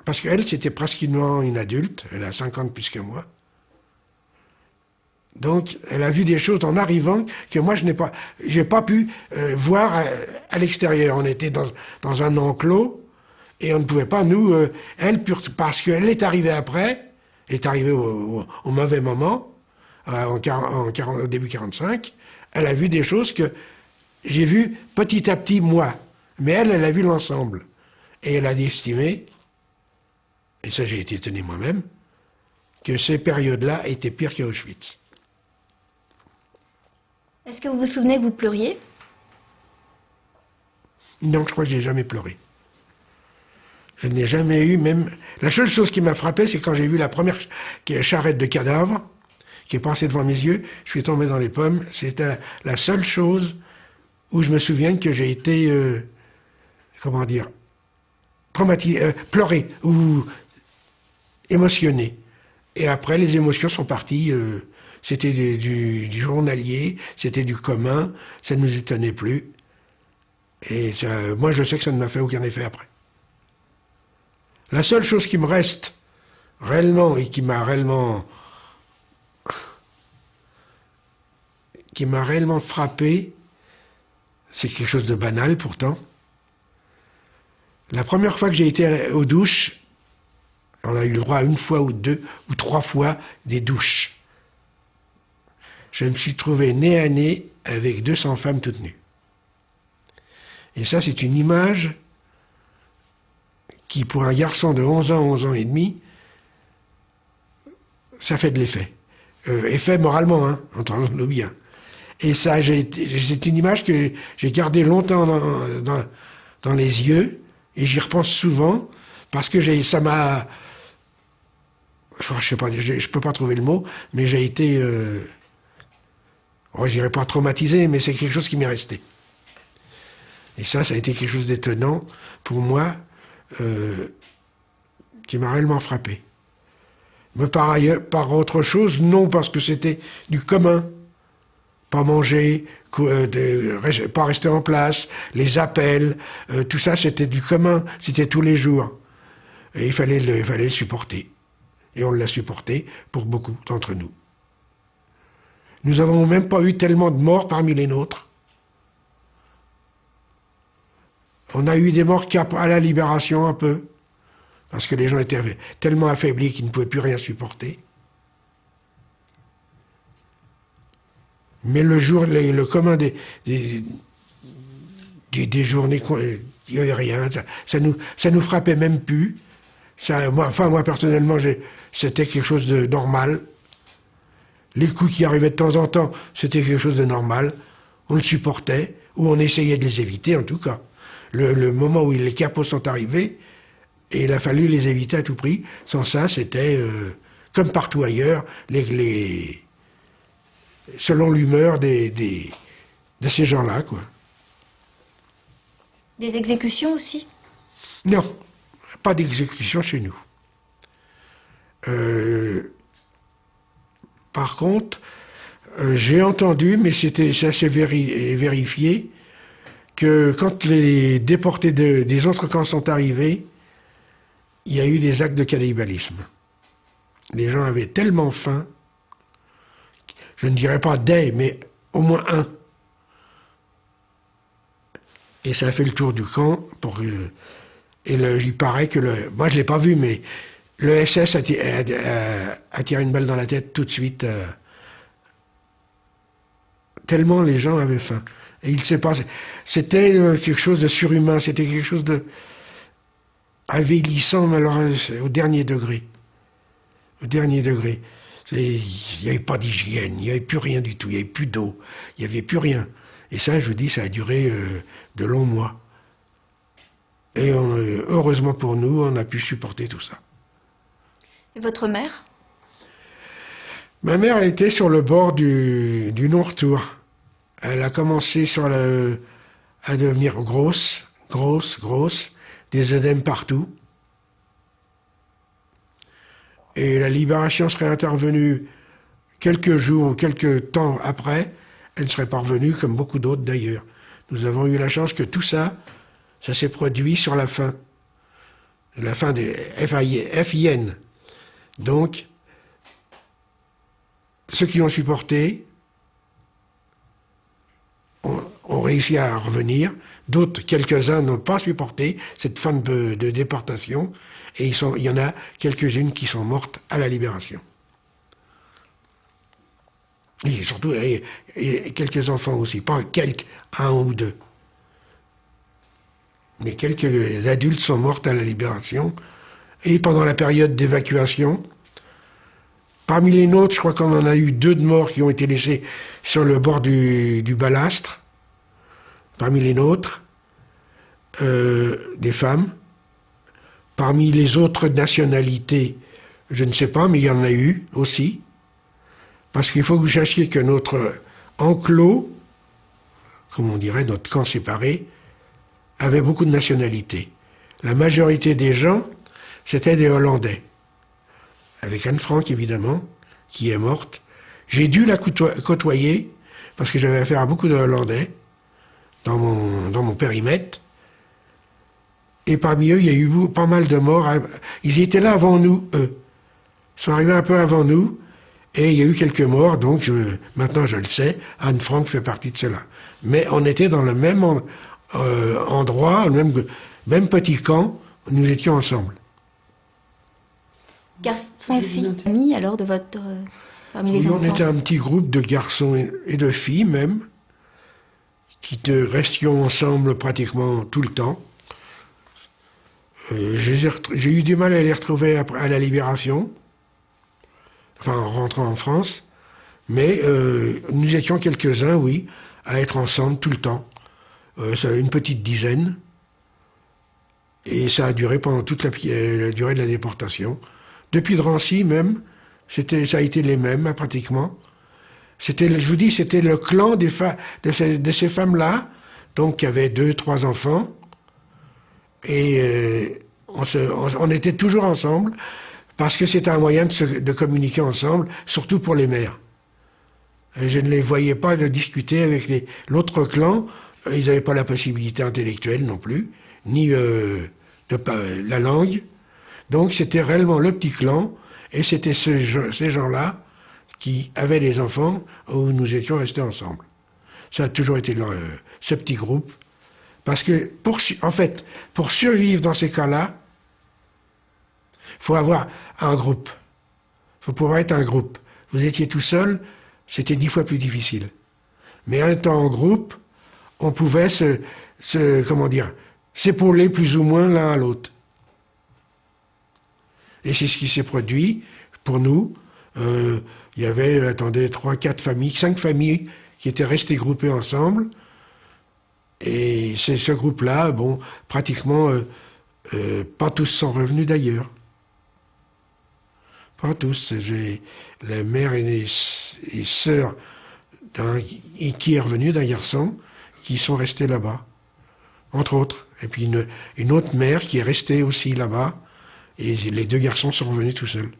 Parce qu'elle, c'était pratiquement une adulte, elle a 50 plus que moi. Donc, elle a vu des choses en arrivant que moi, je n'ai pas pu voir à l'extérieur. On était dans un enclos et on ne pouvait pas, nous, parce qu'elle est arrivée après, elle est arrivée au mauvais moment, au début 45, elle a vu des choses que j'ai vues petit à petit, moi. Mais elle a vu l'ensemble. Et elle a estimé, et ça j'ai été étonné moi-même, que ces périodes-là étaient pires qu'Auschwitz. Est-ce que vous vous souvenez que vous pleuriez? Non, je crois que je n'ai jamais pleuré. Je n'ai jamais eu même... La seule chose qui m'a frappé, c'est quand j'ai vu la première charrette de cadavres qui est passée devant mes yeux, je suis tombé dans les pommes. C'était la seule chose où je me souviens que j'ai été, comment dire, pleuré ou émotionné. Et après, les émotions sont parties... C'était du journalier, c'était du commun, ça ne nous étonnait plus. Et ça, moi, je sais que ça ne m'a fait aucun effet après. La seule chose qui me reste réellement et qui m'a réellement frappé, c'est quelque chose de banal pourtant, La première fois que j'ai été aux douches, on a eu le droit à une fois ou deux ou trois fois des douches. Je me suis trouvé nez à nez avec 200 femmes toutes nues. Et ça, c'est une image qui, pour un garçon de 11 ans et demi, ça fait de l'effet. Effet moralement, hein, entendons-nous bien. Et ça, c'est une image que j'ai gardée longtemps dans les yeux, et j'y repense souvent, parce que ça m'a... je sais pas, je peux pas trouver le mot, mais j'ai été... je dirais pas traumatisé, mais c'est quelque chose qui m'est resté. Et ça a été quelque chose d'étonnant pour moi, qui m'a réellement frappé. Mais par autre chose, non, parce que c'était du commun. Pas manger, pas rester en place, les appels, tout ça c'était du commun, c'était tous les jours. Et il fallait le supporter. Et on l'a supporté pour beaucoup d'entre nous. Nous n'avons même pas eu tellement de morts parmi les nôtres. On a eu des morts à la libération un peu, parce que les gens étaient tellement affaiblis qu'ils ne pouvaient plus rien supporter. Mais le commun des journées, il n'y avait rien, ça nous frappait même plus. Moi personnellement, c'était quelque chose de normal. Les coups qui arrivaient de temps en temps, c'était quelque chose de normal. On le supportait, ou on essayait de les éviter en tout cas. Le moment où les capots sont arrivés, et il a fallu les éviter à tout prix. Sans ça, c'était, comme partout ailleurs, selon l'humeur de ces gens-là, quoi. Des exécutions aussi? Non, pas d'exécution chez nous. Par contre, j'ai entendu, mais ça s'est vérifié, que quand les déportés des autres camps sont arrivés, il y a eu des actes de cannibalisme. Les gens avaient tellement faim, je ne dirais pas des, mais au moins un. Et ça a fait le tour du camp. Il paraît que moi je ne l'ai pas vu, mais le SS a tiré une balle dans la tête tout de suite. Tellement les gens avaient faim. Et il s'est passé. C'était quelque chose de surhumain, c'était quelque chose de avilissant, mais alors au dernier degré. Au dernier degré. Il n'y avait pas d'hygiène, il n'y avait plus rien du tout, il n'y avait plus d'eau, il n'y avait plus rien. Et ça, je vous dis, ça a duré de longs mois. Et heureusement pour nous, on a pu supporter tout ça. Et votre mère? Ma mère était sur le bord du non-retour. Elle a commencé à devenir grosse, des œdèmes partout. Et la libération serait intervenue quelques jours ou quelques temps après, elle serait parvenue comme beaucoup d'autres d'ailleurs. Nous avons eu la chance que tout ça s'est produit sur la fin des FIN. Donc, ceux qui ont supporté ont réussi à revenir, d'autres, quelques-uns n'ont pas supporté cette fin de déportation, et il y en a quelques-unes qui sont mortes à la libération. Et surtout, et quelques enfants aussi, pas un ou deux. Mais quelques adultes sont morts à la libération. Et pendant la période d'évacuation, parmi les nôtres, je crois qu'on en a eu 2 de morts qui ont été laissés sur le bord du balastre. Parmi les nôtres, des femmes. Parmi les autres nationalités, je ne sais pas, mais il y en a eu aussi. Parce qu'il faut que vous sachiez que notre enclos, comme on dirait, notre camp séparé, avait beaucoup de nationalités. La majorité des gens, c'était des Hollandais. Avec Anne Frank, évidemment, qui est morte. J'ai dû la côtoyer, parce que j'avais affaire à beaucoup de Hollandais dans mon périmètre. Et parmi eux, il y a eu pas mal de morts. Ils étaient là avant nous, eux. Ils sont arrivés un peu avant nous. Et il y a eu quelques morts, donc maintenant je le sais, Anne Frank fait partie de cela. Mais on était dans le même endroit, Même petit camp, nous étions ensemble. Garçons et filles, amis alors de votre parmi les Oui, enfants. on était un petit groupe de garçons et de filles même, restions ensemble pratiquement tout le temps. J'ai eu du mal à les retrouver à la Libération, enfin en rentrant en France, mais nous étions quelques-uns, oui, à être ensemble tout le temps. Une petite dizaine, et ça a duré pendant toute la durée de la déportation. Depuis Drancy même, ça a été les mêmes pratiquement. Je vous dis, c'était le clan de ces femmes-là, donc qui avaient 2, 3 enfants, et on était toujours ensemble, parce que c'était un moyen de communiquer ensemble, surtout pour les mères. Et je ne les voyais pas de discuter avec l'autre clan, ils n'avaient pas la possibilité intellectuelle non plus, ni la langue. Donc c'était réellement le petit clan, et c'était ces gens-là qui avaient les enfants où nous étions restés ensemble. Ça a toujours été ce petit groupe. Parce que, en fait, pour survivre dans ces cas-là, il faut avoir un groupe. Il faut pouvoir être un groupe. Vous étiez tout seul, c'était 10 fois plus difficile. Mais en étant en groupe, on pouvait s'épauler plus ou moins l'un à l'autre. Et c'est ce qui s'est produit pour nous. Il y avait, 3, 4 familles, 5 familles qui étaient restées groupées ensemble. Et c'est ce groupe-là, bon, pratiquement, pas tous sont revenus d'ailleurs. Pas tous. J'ai la mère et sœurs qui est revenue d'un garçon qui sont restés là-bas, entre autres. Et puis une autre mère qui est restée aussi là-bas. Et les 2 garçons sont revenus tout seuls.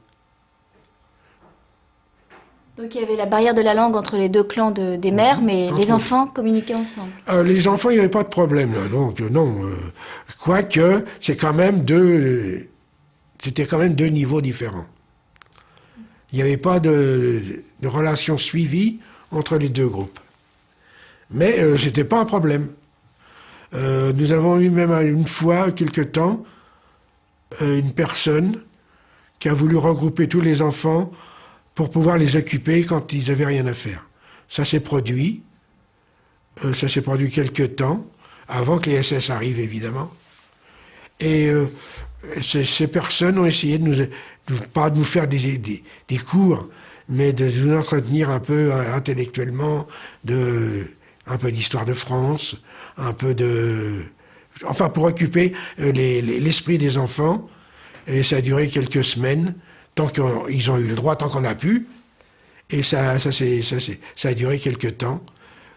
Donc il y avait la barrière de la langue entre les 2 clans des mères, mais les enfants communiquaient ensemble. Les enfants, il n'y avait pas de problème, là, donc non. Quoique, c'était quand même 2 niveaux différents. Il n'y avait pas de relation suivie entre les 2 groupes. Mais c'était pas un problème. Nous avons eu même une fois, quelque temps, une personne qui a voulu regrouper tous les enfants pour pouvoir les occuper quand ils n'avaient rien à faire. Ça s'est produit. Ça s'est produit quelque temps, avant que les SS arrivent, évidemment. Et ces personnes ont essayé pas de nous faire des cours, mais de nous entretenir un peu intellectuellement, un peu d'histoire de France, un peu enfin, pour occuper l'esprit des enfants. Et ça a duré quelques semaines, tant qu'ils ont eu le droit, tant qu'on a pu. Et ça a duré quelques temps.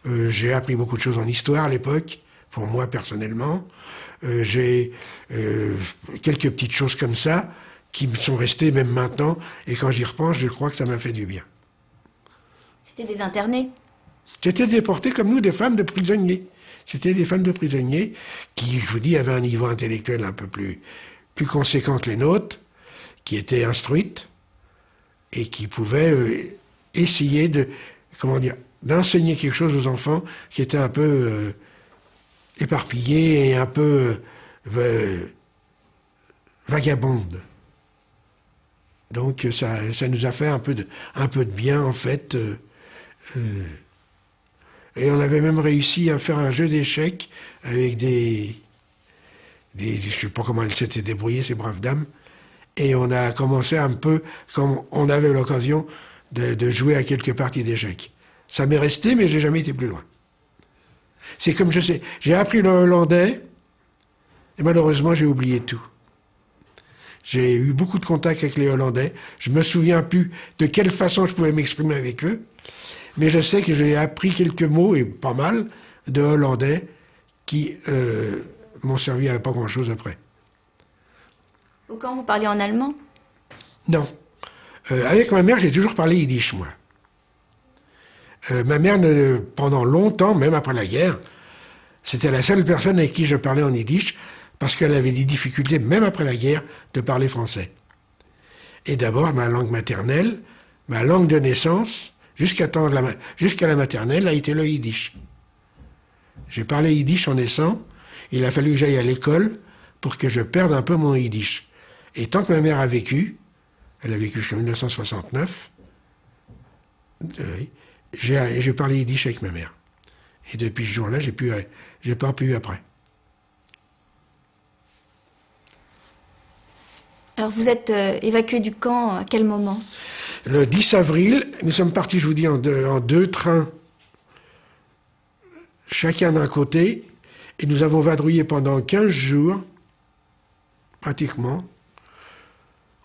J'ai appris beaucoup de choses en histoire à l'époque, pour moi personnellement. J'ai quelques petites choses comme ça qui me sont restées même maintenant. Et quand j'y repense, je crois que ça m'a fait du bien. C'était des internés? C'était déportés comme nous, des femmes de prisonniers. C'était des femmes de prisonniers qui, je vous dis, avaient un niveau intellectuel un peu plus conséquent que les nôtres, qui étaient instruites et qui pouvaient essayer d'enseigner quelque chose aux enfants qui était un peu éparpillé et un peu vagabonde. Donc ça nous a fait un peu de bien en fait. Et on avait même réussi à faire un jeu d'échecs avec je ne sais pas comment elles s'étaient débrouillées, ces braves dames. Et on a commencé un peu, comme on avait l'occasion de jouer à quelques parties d'échecs. Ça m'est resté, mais j'ai jamais été plus loin. C'est comme j'ai appris le hollandais, et malheureusement j'ai oublié tout. J'ai eu beaucoup de contacts avec les Hollandais. Je me souviens plus de quelle façon je pouvais m'exprimer avec eux, mais je sais que j'ai appris quelques mots, et pas mal, de hollandais qui m'ont servi à pas grand-chose après. Ou quand vous parliez en allemand? Non. Avec ma mère, j'ai toujours parlé yiddish, moi. Ma mère, pendant longtemps, même après la guerre, c'était la seule personne avec qui je parlais en yiddish, parce qu'elle avait des difficultés, même après la guerre, de parler français. Et d'abord, ma langue maternelle, ma langue de naissance, jusqu'à la maternelle, a été le yiddish. J'ai parlé yiddish en naissant. Il a fallu que j'aille à l'école pour que je perde un peu mon yiddish. Et tant que ma mère a vécu, elle a vécu jusqu'en 1969, j'ai parlé yiddish avec ma mère. Et depuis ce jour-là, j'ai pas pu après. Alors vous êtes évacué du camp à quel moment? Le 10 avril, nous sommes partis, je vous dis, en deux trains, chacun d'un côté, et nous avons vadrouillé pendant 15 jours, pratiquement,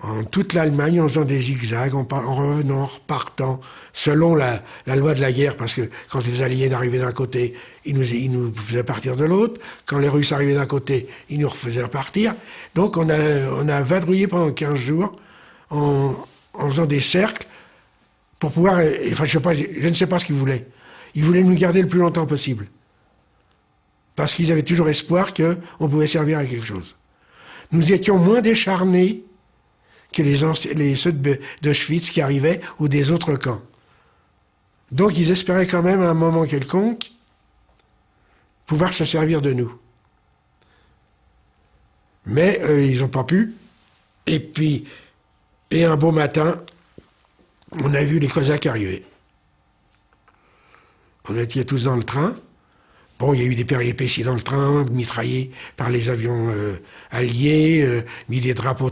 en toute l'Allemagne, en faisant des zigzags, en revenant, en repartant, selon la loi de la guerre, parce que quand les Alliés arrivaient d'un côté, ils nous faisaient partir de l'autre. Quand les Russes arrivaient d'un côté, ils nous refaisaient repartir. Donc on a vadrouillé pendant 15 jours en faisant des cercles pour pouvoir... Enfin, je ne sais pas ce qu'ils voulaient. Ils voulaient nous garder le plus longtemps possible. Parce qu'ils avaient toujours espoir qu'on pouvait servir à quelque chose. Nous étions moins décharnés que ceux d'Auschwitz qui arrivaient ou des autres camps. Donc ils espéraient quand même à un moment quelconque pouvoir se servir de nous. Mais ils n'ont pas pu. Et puis, un beau matin, on a vu les Cosaques arriver. On était tous dans le train. Bon, il y a eu des péripéties dans le train, mitraillés par les avions alliés, mis des drapeaux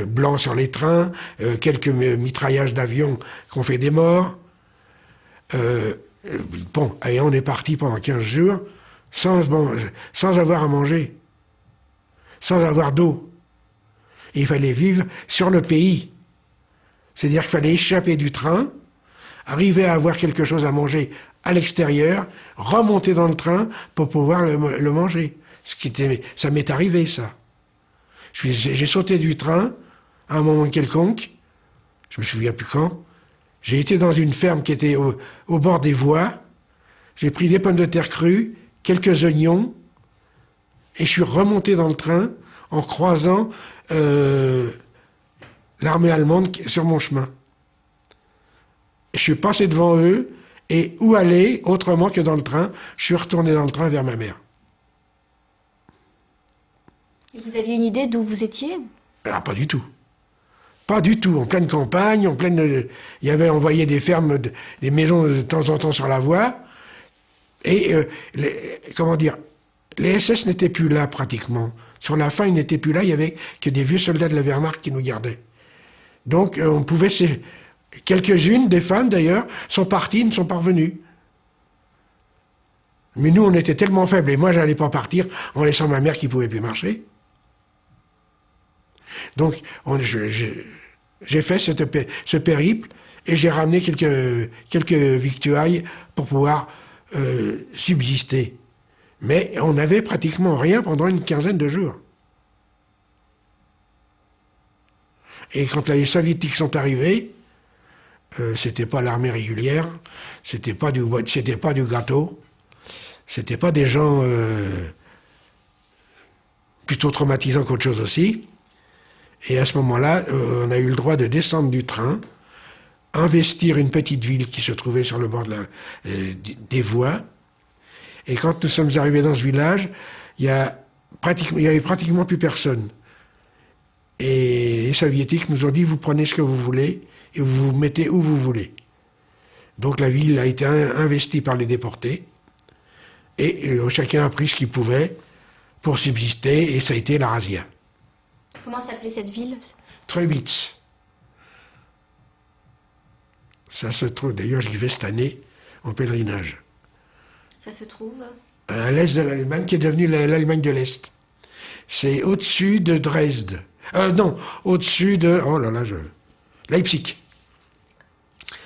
blancs sur les trains, quelques mitraillages d'avions qui ont fait des morts. Bon, et on est parti pendant 15 jours sans avoir à manger, sans avoir d'eau. Il fallait vivre sur le pays. C'est-à-dire qu'il fallait échapper du train, arriver à avoir quelque chose à manger à l'extérieur, remonter dans le train pour pouvoir le manger. Ça m'est arrivé, ça. J'ai sauté du train à un moment quelconque, je me souviens plus quand. J'ai été dans une ferme qui était au bord des voies. J'ai pris des pommes de terre crues, quelques oignons, et je suis remonté dans le train en croisant l'armée allemande sur mon chemin. Je suis passé devant eux, et où aller autrement que dans le train? Je suis retourné dans le train vers ma mère. Et vous aviez une idée d'où vous étiez? Ah, pas du tout. Pas du tout. En pleine campagne, il y avait envoyé des fermes, des maisons de temps en temps sur la voie. Et, comment dire, les SS n'étaient plus là pratiquement. Sur la fin, ils n'étaient plus là, il n'y avait que des vieux soldats de la Wehrmacht qui nous gardaient. Donc, on pouvait... Quelques-unes, des femmes d'ailleurs, sont parties, ne sont pas revenues. Mais nous, on était tellement faibles, et moi, je n'allais pas partir en laissant ma mère qui ne pouvait plus marcher. Donc, j'ai fait ce périple, et j'ai ramené quelques victuailles pour pouvoir subsister. Mais on n'avait pratiquement rien pendant une quinzaine de jours. Et quand les soviétiques sont arrivés, c'était pas l'armée régulière, c'était pas du gâteau, c'était pas des gens plutôt traumatisants qu'autre chose aussi. Et à ce moment-là, on a eu le droit de descendre du train, investir une petite ville qui se trouvait sur le bord des voies. Et quand nous sommes arrivés dans ce village, il y avait pratiquement plus personne. Et les soviétiques nous ont dit, vous prenez ce que vous voulez, et vous vous mettez où vous voulez. Donc la ville a été investie par les déportés, et chacun a pris ce qu'il pouvait pour subsister, et ça a été la razzia. Comment s'appelait cette ville? Trebitz. Ça se trouve, d'ailleurs j'y vais cette année en pèlerinage. Ça se trouve à l'est de l'Allemagne, qui est devenue l'Allemagne de l'Est. C'est au-dessus de Dresde. Non, au-dessus de... Oh là là, Leipzig.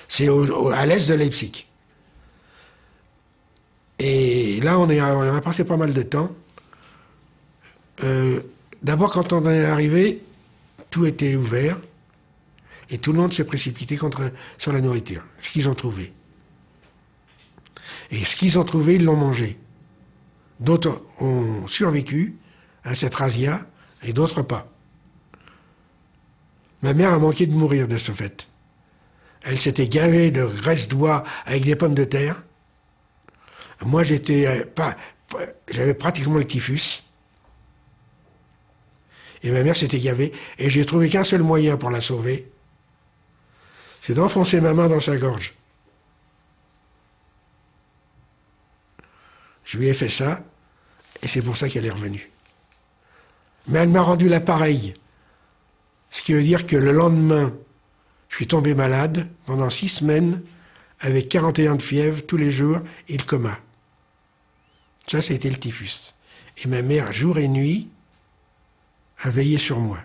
C'est à l'est de Leipzig. Et là, on a passé pas mal de temps. D'abord, quand on est arrivé, tout était ouvert. Et tout le monde s'est précipité sur la nourriture, ce qu'ils ont trouvé. Et ce qu'ils ont trouvé, ils l'ont mangé. D'autres ont survécu à cette razzia, et d'autres pas. Ma mère a manqué de mourir de ce fait. Elle s'était gavée de graisse d'oie avec des pommes de terre. Moi, j'avais pratiquement le typhus. Et ma mère s'était gavée. Et j'ai trouvé qu'un seul moyen pour la sauver, c'est d'enfoncer ma main dans sa gorge. Je lui ai fait ça, et c'est pour ça qu'elle est revenue. Mais elle m'a rendu l'appareil. Ce qui veut dire que le lendemain, je suis tombé malade pendant 6 semaines, avec 41 de fièvre tous les jours et le coma. Ça, c'était le typhus. Et ma mère, jour et nuit, a veillé sur moi.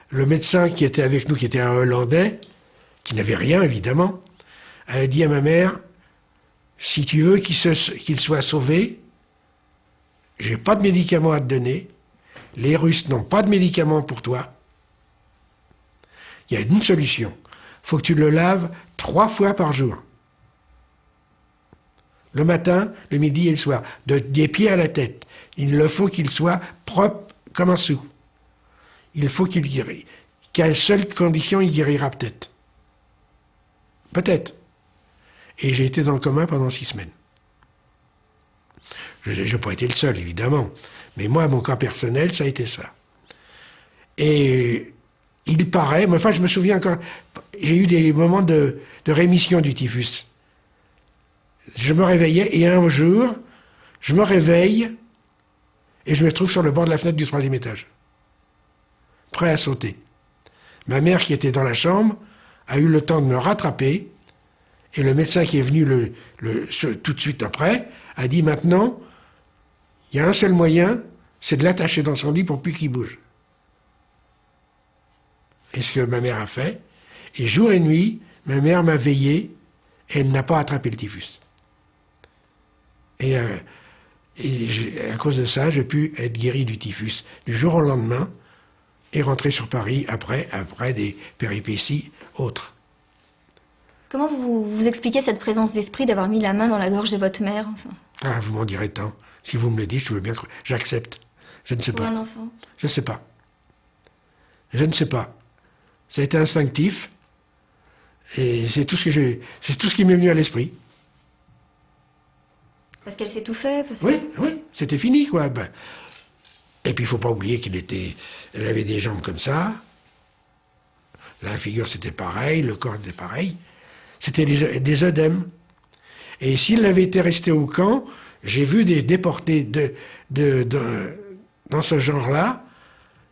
Le médecin qui était avec nous, qui était un Hollandais, qui n'avait rien évidemment, a dit à ma mère, si tu veux qu'il soit sauvé, j'ai pas de médicaments à te donner, les Russes n'ont pas de médicaments pour toi. Il y a une solution. Il faut que tu le laves 3 fois par jour. Le matin, le midi et le soir. Des pieds à la tête. Il faut qu'il soit propre comme un sou. Il faut qu'il guérisse. Qu'à seule condition, il guérira peut-être. Peut-être. Et j'ai été dans le coma pendant 6 semaines. Je n'ai pas été le seul, évidemment. Mais moi, mon cas personnel, ça a été ça. Et il paraît, mais enfin, je me souviens encore, j'ai eu des moments de rémission du typhus. Je me réveillais, et un jour, je me réveille, et je me trouve sur le bord de la fenêtre du 3e étage, prêt à sauter. Ma mère, qui était dans la chambre, a eu le temps de me rattraper, et le médecin qui est venu tout de suite après, a dit maintenant, il y a un seul moyen, c'est de l'attacher dans son lit pour plus qu'il bouge. Et ce que ma mère a fait, et jour et nuit, ma mère m'a veillé, et elle n'a pas attrapé le typhus. Et à cause de ça, j'ai pu être guéri du typhus du jour au lendemain, et rentrer sur Paris après des péripéties autres. Comment vous expliquez cette présence d'esprit d'avoir mis la main dans la gorge de votre mère, enfin? Ah, vous m'en direz tant. Si vous me le dites, je veux bien croire. J'accepte. Je ne sais Pour pas. un enfant? Je ne sais pas. Je ne sais pas. Ça a été instinctif. Et c'est tout ce qui m'est venu à l'esprit. Parce qu'elle s'étouffait, Oui, c'était fini, quoi. Ben, et puis, il ne faut pas oublier elle avait des jambes comme ça. La figure, c'était pareil. Le corps était pareil. C'était des œdèmes. Et s'il avait été resté au camp, j'ai vu des déportés dans ce genre-là,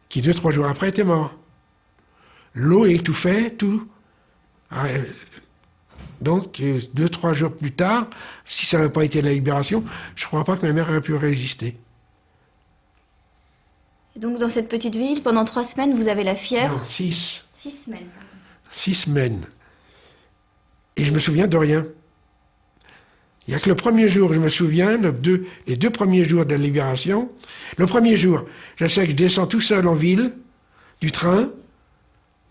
qui 2-3 jours après étaient morts. L'eau étouffait tout. Donc, 2-3 jours plus tard, si ça n'avait pas été la libération, je ne crois pas que ma mère aurait pu résister. Et donc, dans cette petite ville, pendant 3 semaines, vous avez la fièvre? Non, 6. 6 semaines. 6 semaines. Et je me souviens de rien. Il n'y a que le premier jour, je me souviens, les 2 premiers jours de la libération. Le premier jour, je sais que je descends tout seul en ville, du train,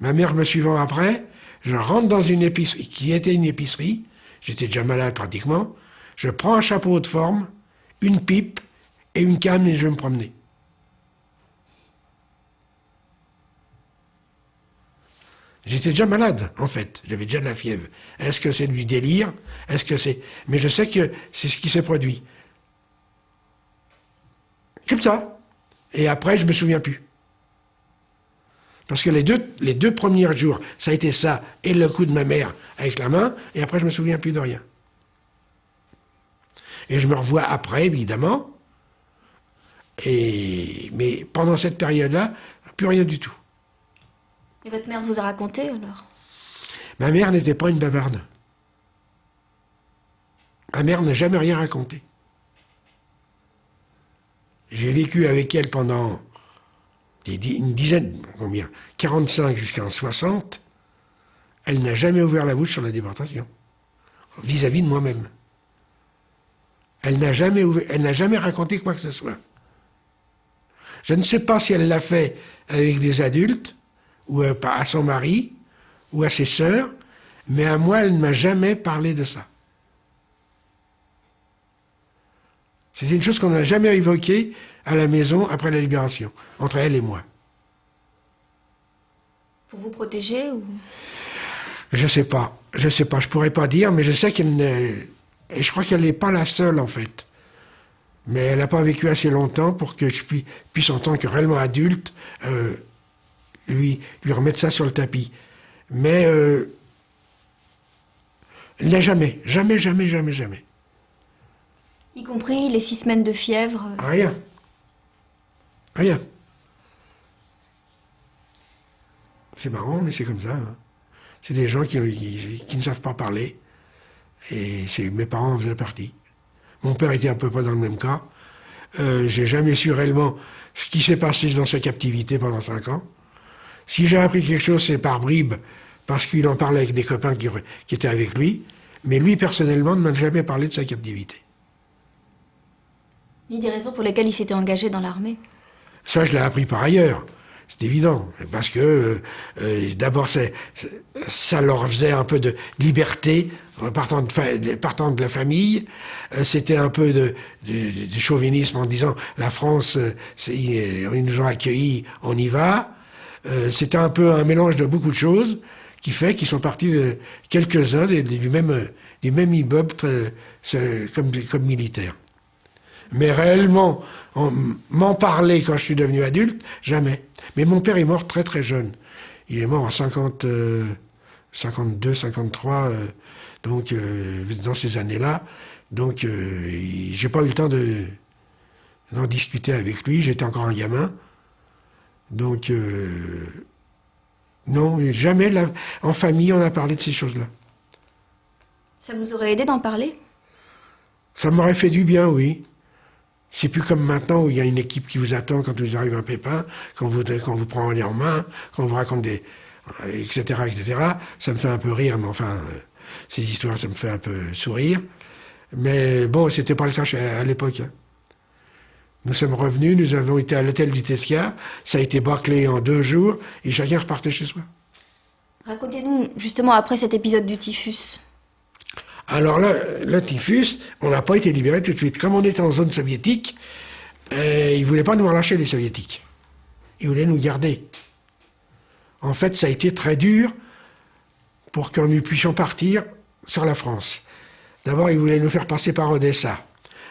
ma mère me suivant après, je rentre dans une épicerie, qui était une épicerie, j'étais déjà malade pratiquement, je prends un chapeau de forme, une pipe et une canne et je vais me promener. J'étais déjà malade, en fait. J'avais déjà de la fièvre. Est-ce que c'est du délire? Est-ce que c'est... Mais je sais que c'est ce qui s'est produit. Comme ça. Et après, je me souviens plus. Parce que les deux premiers jours, ça a été ça, et le coup de ma mère avec la main, et après, je me souviens plus de rien. Et je me revois après, évidemment. Mais pendant cette période-là, plus rien du tout. Et votre mère vous a raconté, alors? Ma mère n'était pas une bavarde. Ma mère n'a jamais rien raconté. J'ai vécu avec elle pendant une dizaine, 45 jusqu'à 60. Elle n'a jamais ouvert la bouche sur la déportation, vis-à-vis de moi-même. Elle n'a jamais raconté quoi que ce soit. Je ne sais pas si elle l'a fait avec des adultes, ou à son mari, ou à ses sœurs, mais à moi, elle ne m'a jamais parlé de ça. C'était une chose qu'on n'a jamais évoquée à la maison après la libération, entre elle et moi. Pour vous protéger ou... Je sais pas, je pourrais pas dire, mais je sais qu'elle ne... Et je crois qu'elle n'est pas la seule, en fait. Mais elle n'a pas vécu assez longtemps pour que je puisse en tant que réellement adulte, lui remettre ça sur le tapis. Mais il n'a jamais. Y compris les 6 semaines de fièvre. Rien. Rien. C'est marrant, mais c'est comme ça. Hein. C'est des gens qui ne savent pas parler. Et mes parents en faisaient partie. Mon père était un peu pas dans le même cas. J'ai jamais su réellement ce qui s'est passé dans sa captivité pendant 5 ans. Si j'ai appris quelque chose, c'est par bribes, parce qu'il en parlait avec des copains qui étaient avec lui. Mais lui, personnellement, ne m'a jamais parlé de sa captivité. Ni des raisons pour lesquelles il s'était engagé dans l'armée. Ça, je l'ai appris par ailleurs. C'est évident. Parce que, d'abord, ça leur faisait un peu de liberté, partant de la famille. C'était un peu de chauvinisme en disant, la France, ils nous ont accueillis, on y va. C'était un peu un mélange de beaucoup de choses qui fait qu'ils sont partis quelques-uns du même immeuble comme militaires. Mais réellement, m'en parler quand je suis devenu adulte, jamais. Mais mon père est mort très très jeune. Il est mort en 52, 53, donc dans ces années-là. Donc j'ai pas eu le temps d'en discuter avec lui, j'étais encore un gamin. Donc non, jamais en famille on a parlé de ces choses-là. Ça vous aurait aidé d'en parler? Ça m'aurait fait du bien, oui. C'est plus comme maintenant où il y a une équipe qui vous attend quand vous arrive un pépin, quand vous prend en main, quand on vous raconte etc., etc. Ça me fait un peu rire, mais enfin, ces histoires, ça me fait un peu sourire. Mais bon, c'était pas le cas à l'époque. Hein. Nous sommes revenus, nous avons été à l'hôtel du Tessia, ça a été bâclé en 2 jours, et chacun repartait chez soi. Racontez-nous, justement, après cet épisode du typhus. Alors là, le typhus, on n'a pas été libérés tout de suite. Comme on était en zone soviétique, ils ne voulaient pas nous relâcher, les soviétiques. Ils voulaient nous garder. En fait, ça a été très dur pour que nous puissions partir sur la France. D'abord, ils voulaient nous faire passer par Odessa.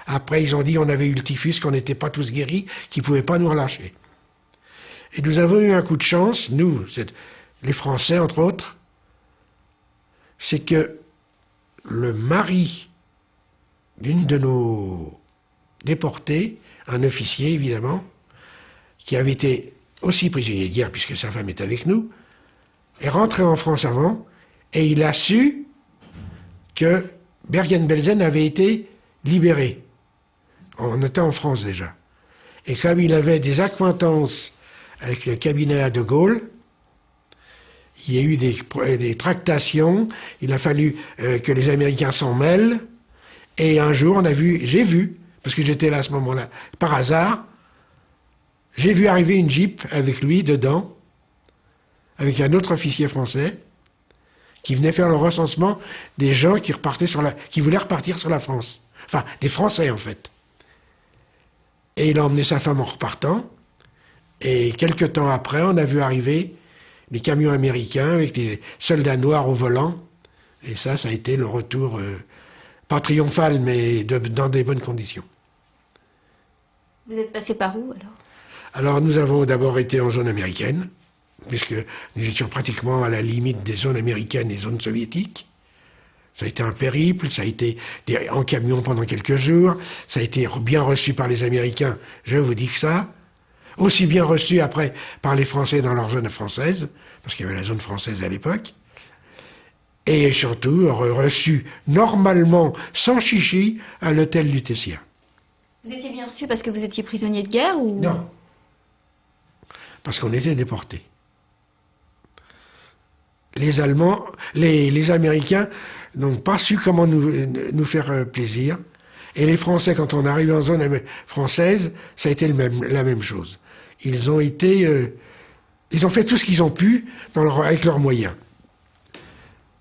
Après, ils ont dit qu'on avait eu le typhus, qu'on n'était pas tous guéris, qu'ils ne pouvaient pas nous relâcher. Et nous avons eu un coup de chance, nous, les Français, entre autres, c'est que le mari d'une de nos déportés, un officier évidemment, qui avait été aussi prisonnier de guerre puisque sa femme est avec nous, est rentré en France avant et il a su que Bergen-Belsen avait été libéré. On était en France déjà. Et comme il avait des accointances avec le cabinet à De Gaulle, il y a eu des tractations, il a fallu que les Américains s'en mêlent, et un jour j'ai vu, parce que j'étais là à ce moment-là, par hasard, j'ai vu arriver une Jeep avec lui dedans, avec un autre officier français, qui venait faire le recensement des gens qui voulaient repartir sur la France. Enfin, des Français en fait. Et il a emmené sa femme en repartant, et quelques temps après, on a vu arriver les camions américains avec les soldats noirs au volant. Et ça a été le retour, pas triomphal, mais dans des bonnes conditions. Vous êtes passé par où alors? Alors nous avons d'abord été en zone américaine, puisque nous étions pratiquement à la limite des zones américaines et zones soviétiques. Ça a été un périple, ça a été en camion pendant quelques jours, ça a été bien reçu par les Américains, je vous dis que ça. Aussi bien reçu après par les Français dans leur zone française, parce qu'il y avait la zone française à l'époque, et surtout reçu normalement, sans chichi, à l'hôtel du Tessia. Vous étiez bien reçu parce que vous étiez prisonnier de guerre ou... Non, parce qu'on était déportés. Les Allemands, les Américains n'ont pas su comment nous faire plaisir, et les Français, quand on arrive en zone française, ça a été la même chose. Ils ont fait tout ce qu'ils ont pu avec leurs moyens.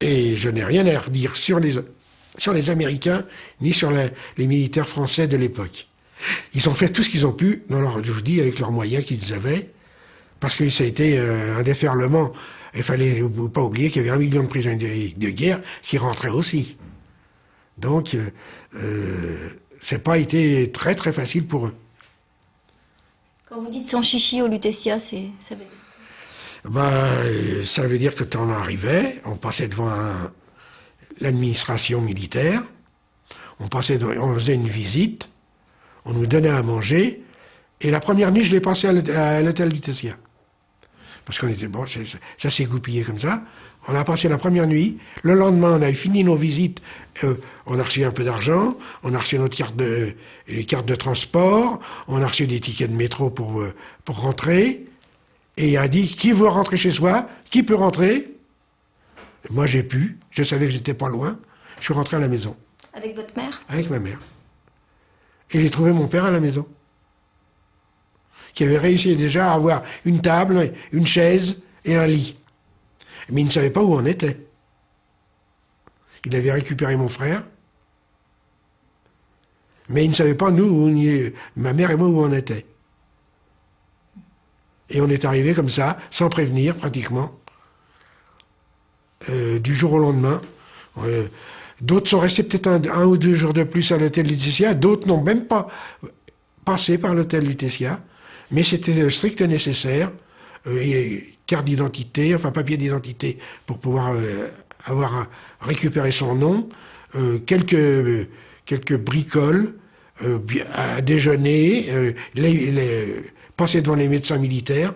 Et je n'ai rien à redire sur les Américains, ni sur les militaires français de l'époque. Ils ont fait tout ce qu'ils ont pu, je vous dis, avec leurs moyens qu'ils avaient, parce que ça a été un déferlement. Il fallait pas oublier qu'il y avait 1 million de prisonniers de guerre qui rentraient aussi. Donc, c'est pas été très très facile pour eux. Quand vous dites sans chichi au Lutetia, ça veut dire... Ça veut dire que quand on arrivait, on passait devant l'administration militaire, on faisait une visite, on nous donnait à manger, et la première nuit, je l'ai passée à l'hôtel Lutetia. Parce qu'on était, bon, ça s'est goupillé comme ça. On a passé la première nuit. Le lendemain, on a fini nos visites. On a reçu un peu d'argent. On a reçu les cartes de transport. On a reçu des tickets de métro pour rentrer. Et il a dit, qui veut rentrer chez soi? Qui peut rentrer? Moi, j'ai pu. Je savais que j'étais pas loin. Je suis rentré à la maison. Avec votre mère? Avec ma mère. Et j'ai trouvé mon père à la maison, qui avait réussi déjà à avoir une table, une chaise et un lit. Mais il ne savait pas où on était. Il avait récupéré mon frère, mais il ne savait pas, ma mère et moi, où on était. Et on est arrivé comme ça, sans prévenir, pratiquement, du jour au lendemain. D'autres sont restés peut-être un ou 2 jours de plus à l'hôtel Lutetia, d'autres n'ont même pas passé par l'hôtel Lutetia, mais c'était le strict nécessaire, et carte d'identité, enfin papier d'identité pour pouvoir avoir récupéré son nom, quelques bricoles à déjeuner, passer devant les médecins militaires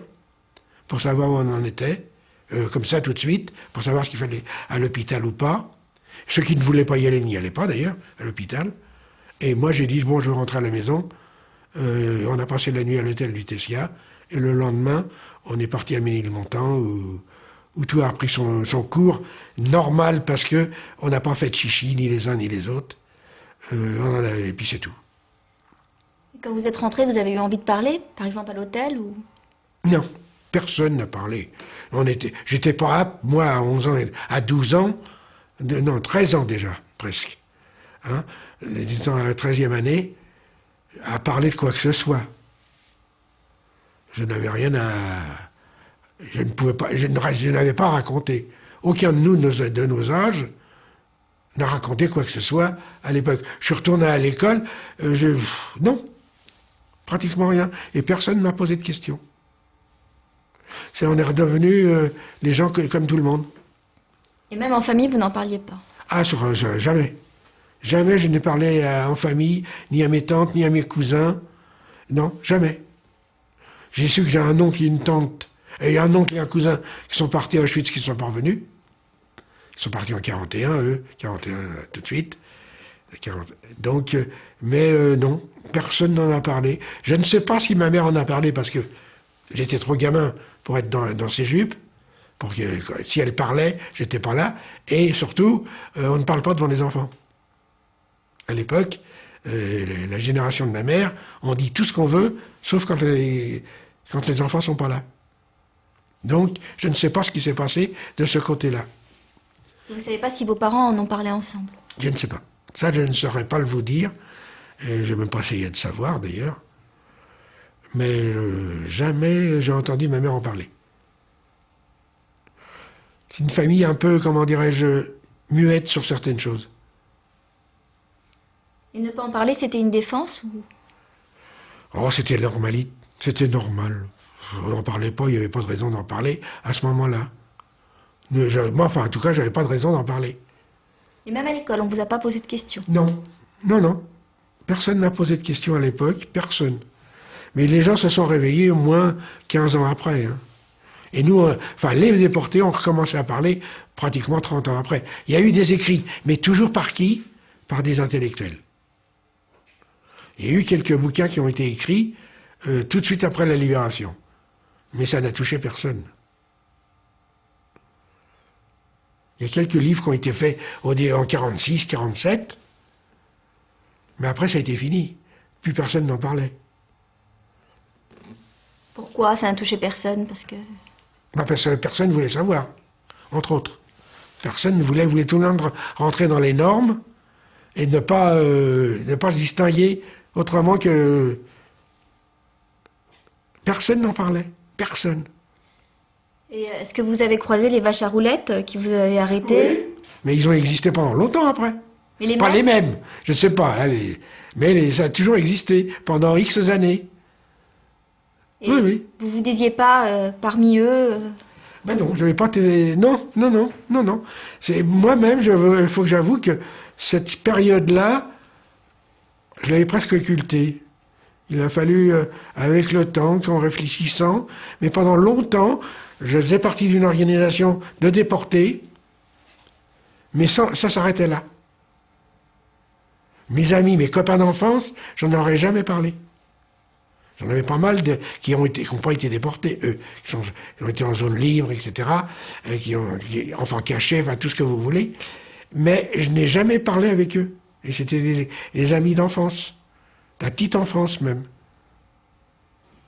pour savoir où on en était, comme ça tout de suite, pour savoir ce qu'il fallait à l'hôpital ou pas. Ceux qui ne voulaient pas y aller n'y allaient pas d'ailleurs, à l'hôpital. Et moi j'ai dit, bon, je veux rentrer à la maison. On a passé la nuit à l'hôtel Lutetia, et le lendemain, on est parti à Ménilmontant, où tout a repris son cours normal, parce que on n'a pas fait de chichi, ni les uns ni les autres. Et puis c'est tout. Et quand vous êtes rentré, vous avez eu envie de parler, par exemple à l'hôtel ou... Non, personne n'a parlé. J'étais pas apte, moi, à 11 ans, à 12 ans, non, 13 ans déjà, presque. Hein, dans la 13e année, à parler de quoi que ce soit. Je n'avais rien à... Je ne pouvais pas... Je n'avais pas à raconter. Aucun de nous, de nos âges, n'a raconté quoi que ce soit à l'époque. Je suis retourné à l'école, non, pratiquement rien. Et personne ne m'a posé de questions. On est redevenus les gens comme tout le monde. Et même en famille, vous n'en parliez pas? Ah, jamais. Jamais je n'ai parlé en famille, ni à mes tantes, ni à mes cousins. Non, jamais. J'ai su que j'ai un oncle et une tante, et un oncle et un cousin qui sont partis à Auschwitz, qui ne sont pas revenus. Ils sont partis en 41, eux, 41 tout de suite. 40. Donc, non, personne n'en a parlé. Je ne sais pas si ma mère en a parlé, parce que j'étais trop gamin pour être dans ses jupes. Si elle parlait, j'étais pas là. Et surtout, on ne parle pas devant les enfants. À l'époque, la génération de ma mère, on dit tout ce qu'on veut, sauf quand les enfants sont pas là. Donc, je ne sais pas ce qui s'est passé de ce côté-là. Vous ne savez pas si vos parents en ont parlé ensemble? Je ne sais pas. Ça, je ne saurais pas le vous dire. Et je n'ai même pas essayé de savoir, d'ailleurs. Mais jamais j'ai entendu ma mère en parler. C'est une famille un peu, comment dirais-je, muette sur certaines choses. Et ne pas en parler, c'était une défense ou... Oh, c'était normalite. C'était normal. On n'en parlait pas, il n'y avait pas de raison d'en parler à ce moment-là. Moi, enfin, en tout cas, j'avais pas de raison d'en parler. Et même à l'école, on ne vous a pas posé de questions? Non, non, non. Personne n'a posé de questions à l'époque, personne. Mais les gens se sont réveillés au moins 15 ans après. Hein. Et nous, les déportés ont recommencé à parler pratiquement 30 ans après. Il y a eu des écrits, mais toujours par qui? Par des intellectuels. Il y a eu quelques bouquins qui ont été écrits tout de suite après la libération. Mais ça n'a touché personne. Il y a quelques livres qui ont été faits en 46, 47, mais après ça a été fini. Plus personne n'en parlait. Pourquoi ça n'a touché personne? Parce que personne ne voulait savoir, entre autres. Personne voulait tout le monde rentrer dans les normes et ne pas se distinguer autrement que... Personne n'en parlait. Personne. Et est-ce que vous avez croisé les vaches à roulettes qui vous avaient arrêté? Oui, mais ils ont existé pendant longtemps après. Mais pas les mêmes, je ne sais pas. Hein, Mais ça a toujours existé pendant X années. Et Oui, oui. vous vous disiez pas parmi eux Ben non, je vais pas Non, non, non, non, non. C'est moi-même, il faut que j'avoue que cette période-là, je l'avais presque occultée. Il a fallu, avec le temps, en réfléchissant, mais pendant longtemps, je faisais partie d'une organisation de déportés, mais ça s'arrêtait là. Mes amis, mes copains d'enfance, j'en aurais jamais parlé. J'en avais pas mal qui n'ont pas été déportés, eux, qui ont été en zone libre, etc., enfants cachés, enfin tout ce que vous voulez. Mais je n'ai jamais parlé avec eux. Et c'était des amis d'enfance, de la petite enfance même.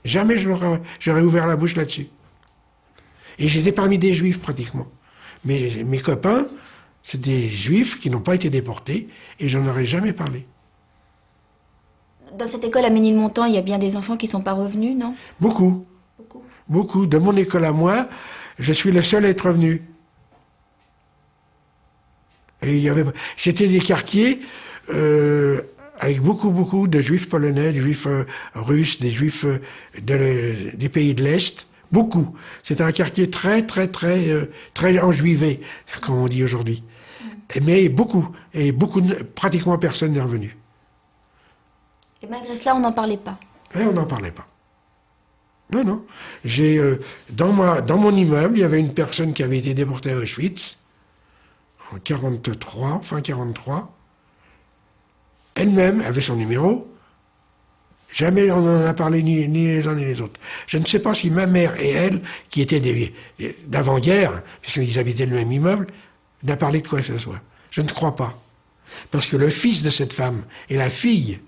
Jamais j'aurais ouvert la bouche là-dessus. Et j'étais parmi des juifs pratiquement. Mais mes copains, c'est des juifs qui n'ont pas été déportés, et j'en aurais jamais parlé. Dans cette école à Ménilmontant, il y a bien des enfants qui ne sont pas revenus, non? Beaucoup. Beaucoup. Beaucoup. De mon école à moi, je suis le seul à être revenu. Et c'était des quartiers avec beaucoup de juifs polonais, des juifs russes, des juifs des pays de l'Est. Beaucoup. C'était un quartier très enjuivé, comme on dit aujourd'hui. Mais beaucoup. Et pratiquement personne n'est revenu. Et malgré cela, on n'en parlait pas. Et on n'en parlait pas. Non, non. Dans mon immeuble, il y avait une personne qui avait été déportée à Auschwitz en 43, fin 43. Elle-même avait son numéro. Jamais on n'en a parlé ni les uns ni les autres. Je ne sais pas si ma mère et elle, qui étaient d'avant-guerre, puisqu'ils habitaient le même immeuble, n'a parlé de quoi que ce soit. Je ne crois pas. Parce que le fils de cette femme et la fille,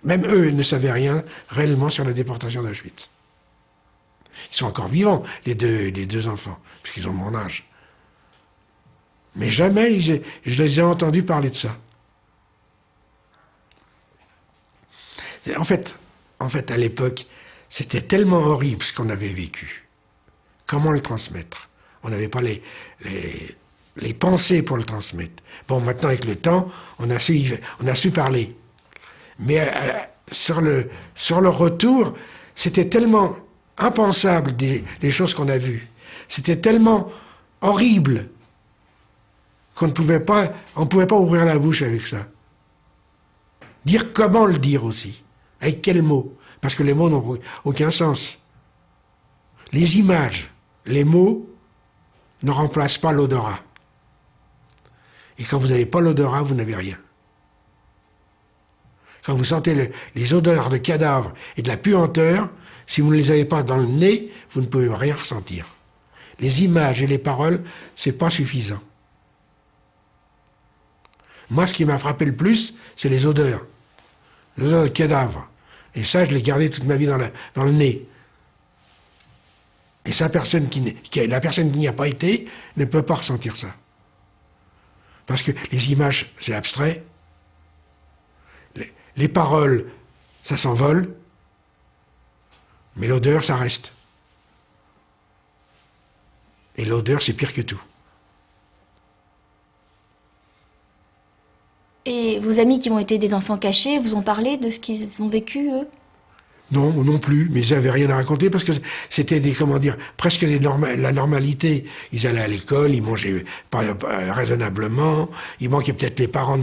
même eux ne savaient rien réellement sur la déportation d'Auschwitz. Ils sont encore vivants, les deux enfants, puisqu'ils ont mon âge. Mais jamais je les ai entendus parler de ça. En fait, à l'époque, c'était tellement horrible ce qu'on avait vécu. Comment le transmettre? On n'avait pas les pensées pour le transmettre. Bon, maintenant, avec le temps, on a su parler. Mais sur le retour, c'était tellement impensable les choses qu'on a vues. C'était tellement horrible qu'on ne pouvait pas ouvrir la bouche avec ça. Dire comment le dire aussi. Avec quels mots? Parce que les mots n'ont aucun sens. Les images, les mots ne remplacent pas l'odorat. Et quand vous n'avez pas l'odorat, vous n'avez rien. Quand vous sentez les odeurs de cadavres et de la puanteur, si vous ne les avez pas dans le nez, vous ne pouvez rien ressentir. Les images et les paroles, c'est pas suffisant. Moi, ce qui m'a frappé le plus, c'est les odeurs. Les odeurs de cadavres. Et ça, je l'ai gardé toute ma vie dans le nez. Et ça, la personne qui n'y a pas été ne peut pas ressentir ça. Parce que les images, c'est abstrait. Les paroles, ça s'envole. Mais l'odeur, ça reste. Et l'odeur, c'est pire que tout. Et vos amis qui ont été des enfants cachés vous ont parlé de ce qu'ils ont vécu, eux? Non, non plus, mais ils n'avaient rien à raconter parce que c'était presque la normalité. Ils allaient à l'école, ils mangeaient raisonnablement, ils manquaient peut-être les parents,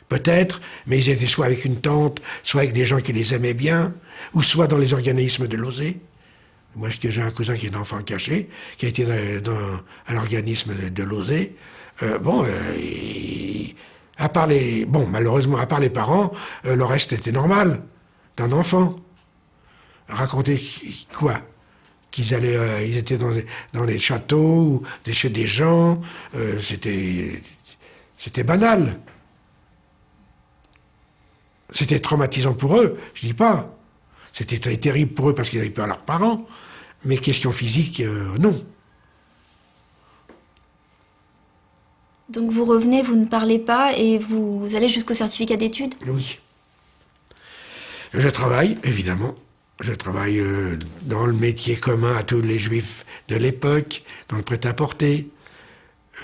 peut-être, mais ils étaient soit avec une tante, soit avec des gens qui les aimaient bien, ou soit dans les organismes de l'OSE. Moi, j'ai un cousin qui est enfant caché, qui a été à l'organisme de l'OSE. Malheureusement, à part les parents, le reste était normal d'un enfant. Raconter quoi? Qu'ils ils étaient dans des châteaux ou chez des gens, c'était banal. C'était traumatisant pour eux, je dis pas. C'était très terrible pour eux parce qu'ils avaient peur à leurs parents, mais question physique, non. Donc vous revenez, vous ne parlez pas et vous allez jusqu'au certificat d'études? Oui. Je travaille, évidemment. Je travaille dans le métier commun à tous les juifs de l'époque, dans le prêt-à-porter,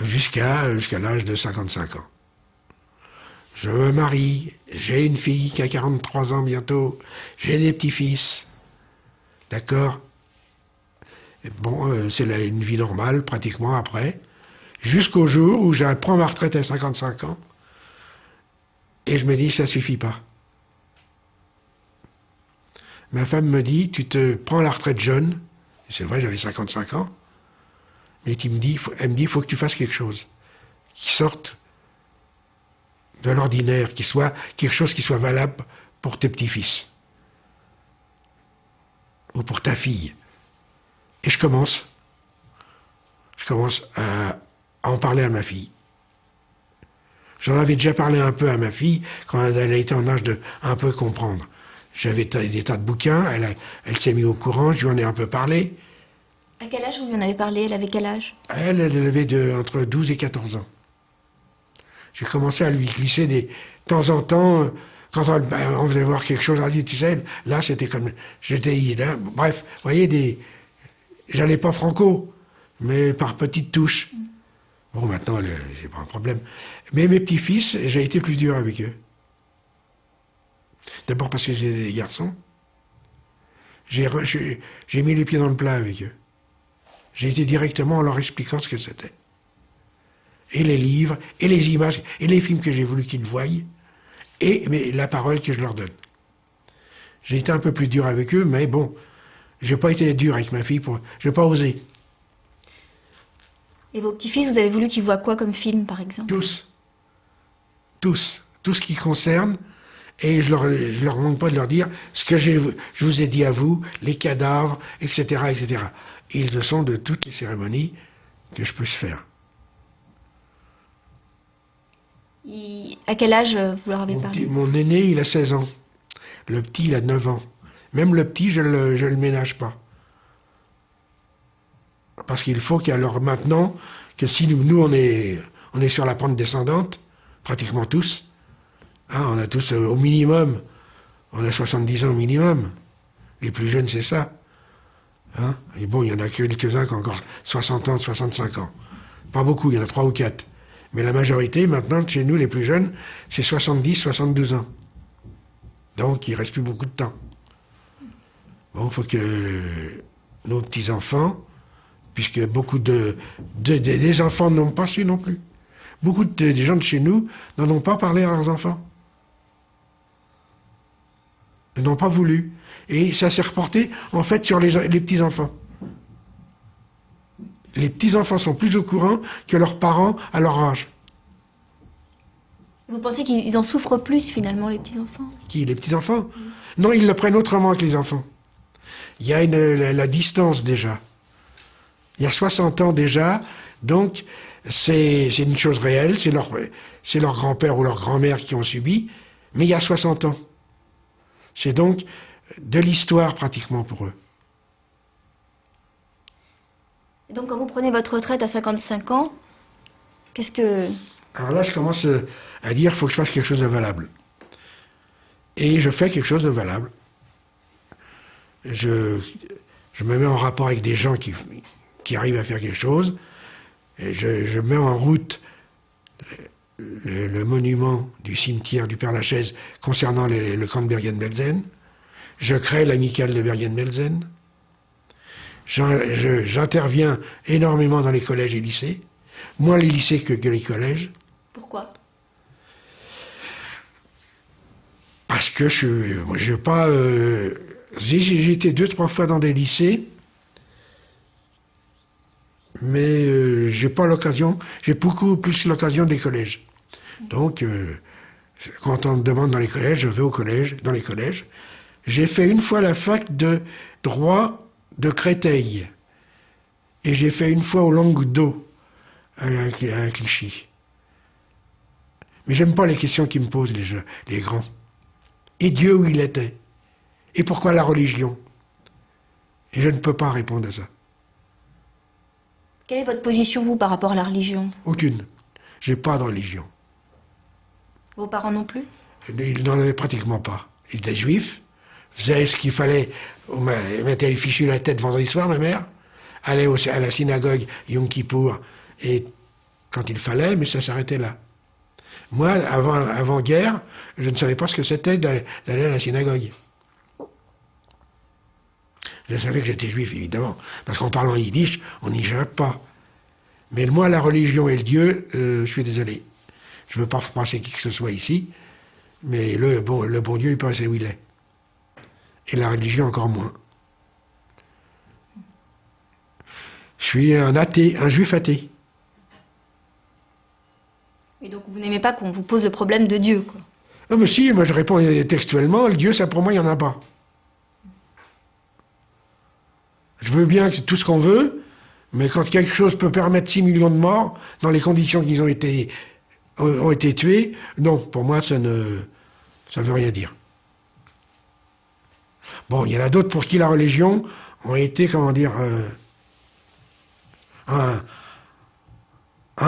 jusqu'à l'âge de 55 ans. je me marie, j'ai une fille qui a 43 ans bientôt, j'ai des petits-fils. D'accord? Bon, c'est une vie normale, pratiquement, après. Jusqu'au jour où je prends ma retraite à 55 ans, et je me dis, ça suffit pas. Ma femme me dit, tu te prends la retraite jeune, c'est vrai, j'avais 55 ans, mais elle me dit, il faut que tu fasses quelque chose qui sorte de l'ordinaire, qui soit quelque chose qui soit valable pour tes petits-fils ou pour ta fille. Et je commence à en parler à ma fille. J'en avais déjà parlé un peu à ma fille quand elle était en âge de un peu comprendre. J'avais des tas de bouquins, elle s'est mise au courant, je lui en ai un peu parlé. À quel âge vous lui en avez parlé? Elle avait quel âge? Elle avait entre 12 et 14 ans. J'ai commencé à lui glisser de temps en temps, quand on faisait voir quelque chose, elle dit, tu sais, là c'était comme, j'étais là, bref, vous voyez, j'allais pas franco, mais par petites touches. Bon, maintenant, c'est pas un problème. Mais mes petits-fils, j'ai été plus dur avec eux. D'abord parce que j'ai des garçons. J'ai mis les pieds dans le plat avec eux. J'ai été directement en leur expliquant ce que c'était. Et les livres, et les images, et les films que j'ai voulu qu'ils voient, et la parole que je leur donne. J'ai été un peu plus dur avec eux, mais bon, j'ai pas été dur avec ma fille, j'ai pas osé. Et vos petits-fils, vous avez voulu qu'ils voient quoi comme film, par exemple? Tous. Tous. Tout ce qui concerne. Et je leur manque pas de leur dire ce que je vous ai dit à vous, les cadavres, etc., etc. Ils le sont de toutes les cérémonies que je peux faire. À quel âge vous leur avez parlé? Mon aîné, il a 16 ans. Le petit, il a 9 ans. Même le petit, je le ménage pas. Parce qu'il faut qu'alors maintenant, que si nous, on est sur la pente descendante, pratiquement tous, hein, on a tous au minimum, on a 70 ans au minimum. Les plus jeunes, c'est ça. Hein? Et bon, il y en a quelques-uns qui ont encore 60 ans, 65 ans. Pas beaucoup, il y en a 3 ou 4. Mais la majorité, maintenant, chez nous, les plus jeunes, c'est 70, 72 ans. Donc, il ne reste plus beaucoup de temps. Bon, il faut que nos petits-enfants, puisque beaucoup des enfants n'ont pas su non plus. Beaucoup des gens de chez nous n'en ont pas parlé à leurs enfants. Ils n'ont pas voulu. Et ça s'est reporté, en fait, sur les petits-enfants. Les petits-enfants sont plus au courant que leurs parents à leur âge. Vous pensez qu'ils en souffrent plus, finalement, les petits-enfants? Qui, les petits-enfants? Non, ils le prennent autrement que les enfants. Il y a la distance déjà. Il y a 60 ans déjà, donc c'est une chose réelle, c'est leur grand-père ou leur grand-mère qui ont subi, mais il y a 60 ans. C'est donc de l'histoire pratiquement pour eux. Et donc quand vous prenez votre retraite à 55 ans, qu'est-ce que... Alors là, je commence à dire, il faut que je fasse quelque chose de valable. Et je fais quelque chose de valable. Je me mets en rapport avec des gens qui arrivent à faire quelque chose. Et je mets en route le monument du cimetière du Père-Lachaise concernant le camp de Bergen-Belsen. Je crée l'amicale de Bergen-Belsen. J'interviens énormément dans les collèges et lycées. Moins les lycées que les collèges. Pourquoi? Parce que j'ai pas... j'ai été 2-3 fois dans des lycées, mais j'ai pas l'occasion, j'ai beaucoup plus l'occasion des collèges. Donc, quand on me demande dans les collèges, je vais au collège, dans les collèges. J'ai fait une fois la fac de droit de Créteil. Et j'ai fait une fois au Languedoc, à Clichy. Mais j'aime pas les questions qui me posent les grands. Et Dieu, où il était? Et pourquoi la religion? Et je ne peux pas répondre à ça. Quelle est votre position, vous, par rapport à la religion? Aucune. J'ai pas de religion. Vos parents non plus? Ils n'en avaient pratiquement pas. Ils étaient juifs, faisaient ce qu'il fallait. On mettait les fichus la tête vendredi soir, ma mère. Allait à la synagogue Yom Kippour, et quand il fallait, mais ça s'arrêtait là. Moi, avant-guerre, je ne savais pas ce que c'était d'aller à la synagogue. Je savais que j'étais juif, évidemment, parce qu'en parlant yiddish, on n'y échappe pas. Mais moi, la religion et le Dieu, je suis désolé. Je ne veux pas froisser qui que ce soit ici, mais le bon Dieu, il peut rester où il est. Et la religion encore moins. Je suis un athée, un juif athée. Et donc vous n'aimez pas qu'on vous pose le problème de Dieu, quoi. Ah mais si, moi je réponds textuellement, le Dieu, ça pour moi, il n'y en a pas. Je veux bien que tout ce qu'on veut, mais quand quelque chose peut permettre 6 millions de morts, dans les conditions qu'ils ont été tués, non, pour moi, ça veut rien dire. Bon, il y en a d'autres pour qui la religion ont été, comment dire, un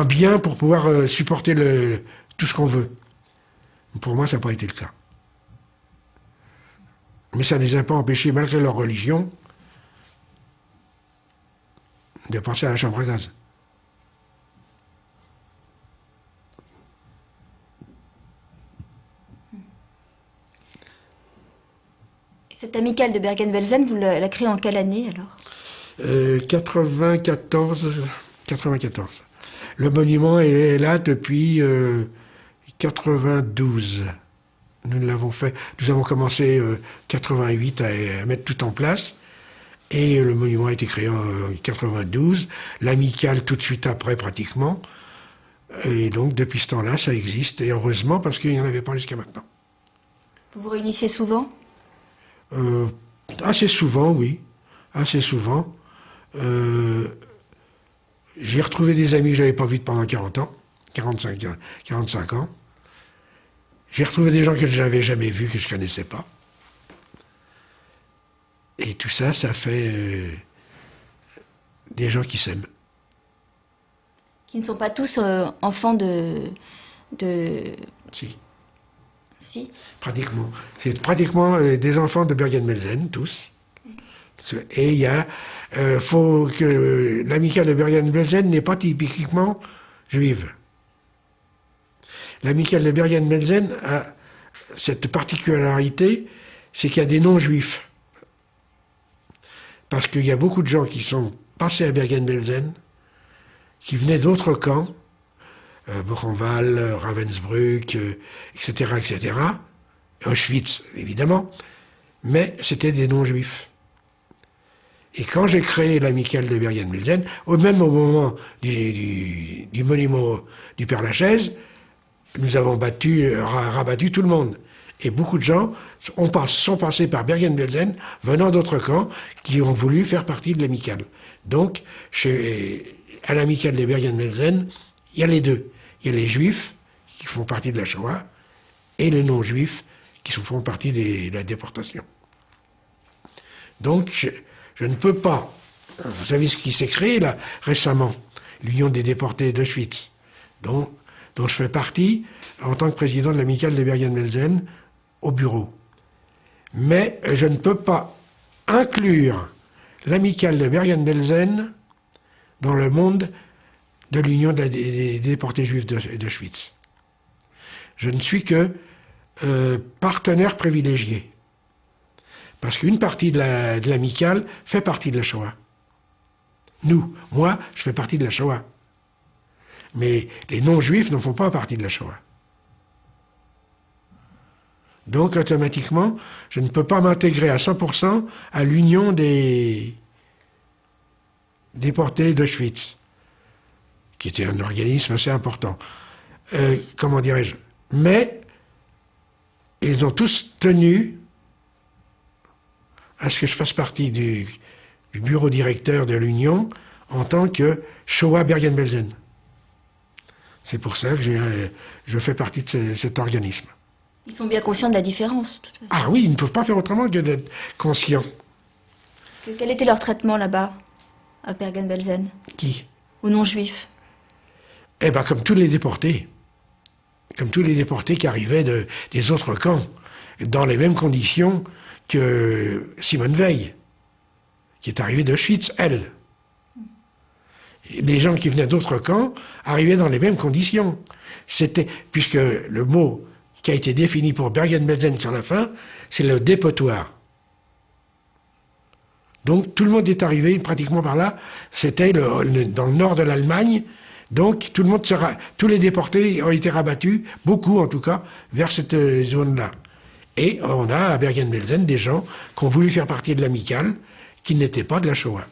bien pour pouvoir supporter tout ce qu'on veut. Pour moi, ça n'a pas été le cas. Mais ça ne les a pas empêchés, malgré leur religion, de penser à la chambre à gaz. Et cette amicale de Bergen-Belsen, vous la créée en quelle année, alors? 94. Le monument est là depuis 92. Nous l'avons fait. Nous avons commencé 88 à mettre tout en place. Et le monument a été créé en 92. L'amicale tout de suite après, pratiquement. Et donc, depuis ce temps-là, ça existe. Et heureusement, parce qu'il n'y en avait pas jusqu'à maintenant. Vous vous réunissez souvent? Assez souvent, oui. Assez souvent. J'ai retrouvé des amis que je n'avais pas vus pendant 45 ans. J'ai retrouvé des gens que je n'avais jamais vus, que je ne connaissais pas. Et tout ça, ça fait des gens qui s'aiment. Qui ne sont pas tous enfants de... Si. Si. Pratiquement. C'est pratiquement des enfants de Bergen-Belsen, tous. Et il y a... faut que l'amicale de Bergen-Belsen n'est pas typiquement juive. L'amicale de Bergen-Belsen a cette particularité, c'est qu'il y a des non-juifs. Parce qu'il y a beaucoup de gens qui sont passés à Bergen-Belsen, qui venaient d'autres camps, Buchenwald, Ravensbrück, etc., etc., Auschwitz, évidemment, mais c'était des non-juifs. Et quand j'ai créé l'amicale de Bergen-Belsen, même au moment du monument du Père-Lachaise, nous avons rabattu tout le monde. Et beaucoup de gens sont passés par Bergen-Belsen, venant d'autres camps, qui ont voulu faire partie de l'amicale. Donc, à l'amicale de Bergen-Belsen, il y a les deux. Il y a les juifs, qui font partie de la Shoah, et les non-juifs, qui font partie de la déportation. Donc, je ne peux pas... Vous savez ce qui s'est créé, là, récemment, l'Union des déportés d'Auschwitz, dont je fais partie en tant que président de l'amicale de Bergen-Belsen au bureau. Mais je ne peux pas inclure l'amicale de Bergen-Belsen dans le monde de l'Union des déportés juifs d'Auschwitz. Je ne suis que partenaire privilégié. Parce qu'une partie de l'amicale fait partie de la Shoah. Moi, je fais partie de la Shoah. Mais les non-juifs ne font pas partie de la Shoah. Donc, automatiquement, je ne peux pas m'intégrer à 100% à l'union des déportés d'Auschwitz, qui était un organisme assez important. Comment dirais-je? Mais, ils ont tous tenu à ce que je fasse partie du bureau directeur de l'Union en tant que Shoah Bergen-Belsen. C'est pour ça que je fais partie de cet organisme. Ils sont bien conscients de la différence, de toute façon. Ah oui, ils ne peuvent pas faire autrement que d'être conscients. Parce que quel était leur traitement là-bas, à Bergen-Belsen? Qui? Aux non-juifs? Eh bien, comme tous les déportés. Comme tous les déportés qui arrivaient des autres camps, dans les mêmes conditions que Simone Veil, qui est arrivée d'Auschwitz, elle. Les gens qui venaient d'autres camps arrivaient dans les mêmes conditions. C'était, puisque le mot qui a été défini pour Bergen-Belsen sur la fin, c'est le dépotoir. Donc tout le monde est arrivé pratiquement par là. C'était dans le nord de l'Allemagne. Donc tout le monde tous les déportés ont été rabattus, beaucoup en tout cas, vers cette zone-là. Et on a à Bergen-Belsen des gens qui ont voulu faire partie de l'amicale, qui n'étaient pas de la Shoah.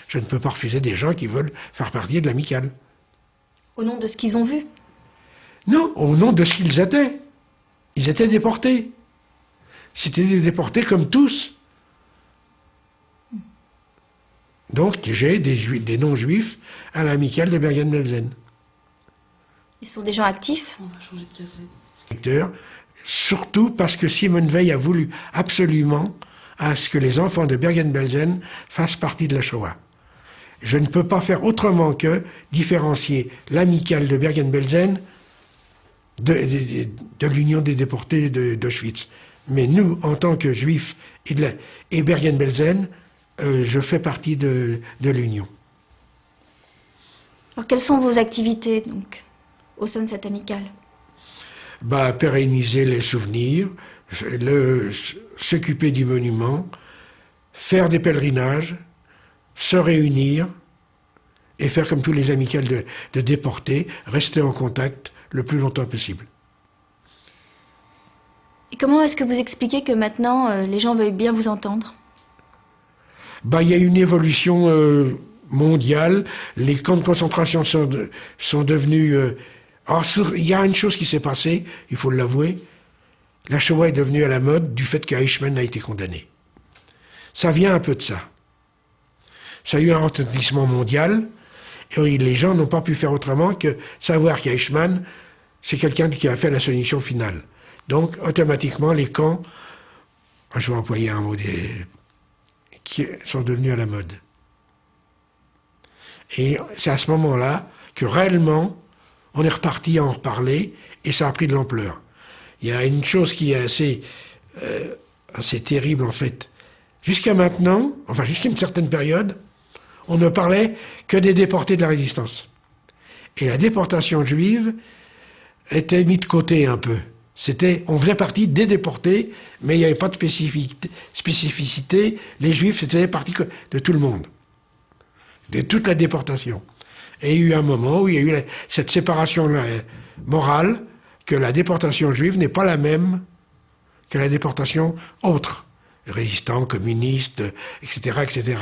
Je ne peux pas refuser des gens qui veulent faire partie de l'amicale. Au nom de ce qu'ils ont vu? Non, au nom de ce qu'ils étaient. Ils étaient déportés. C'était des déportés comme tous. Donc j'ai des non-juifs à l'amicale de Bergen-Belsen. Ils sont des gens actifs? On va changer de cassette. Surtout parce que Simone Veil a voulu absolument à ce que les enfants de Bergen-Belsen fassent partie de la Shoah. Je ne peux pas faire autrement que différencier l'amicale de Bergen-Belsen de l'Union des déportés d'Auschwitz. Mais nous, en tant que juifs et Bergen-Belsen, je fais partie de l'Union. Alors quelles sont vos activités donc, au sein de cette amicale? Pérenniser les souvenirs, s'occuper du monument, faire des pèlerinages, se réunir et faire comme tous les amicales de déportés, rester en contact le plus longtemps possible. Et comment est-ce que vous expliquez que maintenant les gens veuillent bien vous entendre? Il y a une évolution mondiale, les camps de concentration sont devenus... Alors, il y a une chose qui s'est passée, il faut l'avouer, la Shoah est devenue à la mode du fait qu'Eichmann a été condamné. Ça vient un peu de ça. Ça a eu un retentissement mondial, et les gens n'ont pas pu faire autrement que savoir qu'Eichmann, c'est quelqu'un qui a fait la solution finale. Donc, automatiquement, les camps, je vais employer un mot, qui sont devenus à la mode. Et c'est à ce moment-là que réellement, on est reparti à en reparler, et ça a pris de l'ampleur. Il y a une chose qui est assez terrible, en fait. Jusqu'à maintenant, enfin jusqu'à une certaine période, on ne parlait que des déportés de la résistance. Et la déportation juive était mise de côté un peu. On faisait partie des déportés, mais il n'y avait pas de spécificité. Les juifs, c'était partie de tout le monde, de toute la déportation. Et il y a eu un moment où il y a eu cette séparation morale, que la déportation juive n'est pas la même que la déportation autre, résistants, communistes, etc., etc.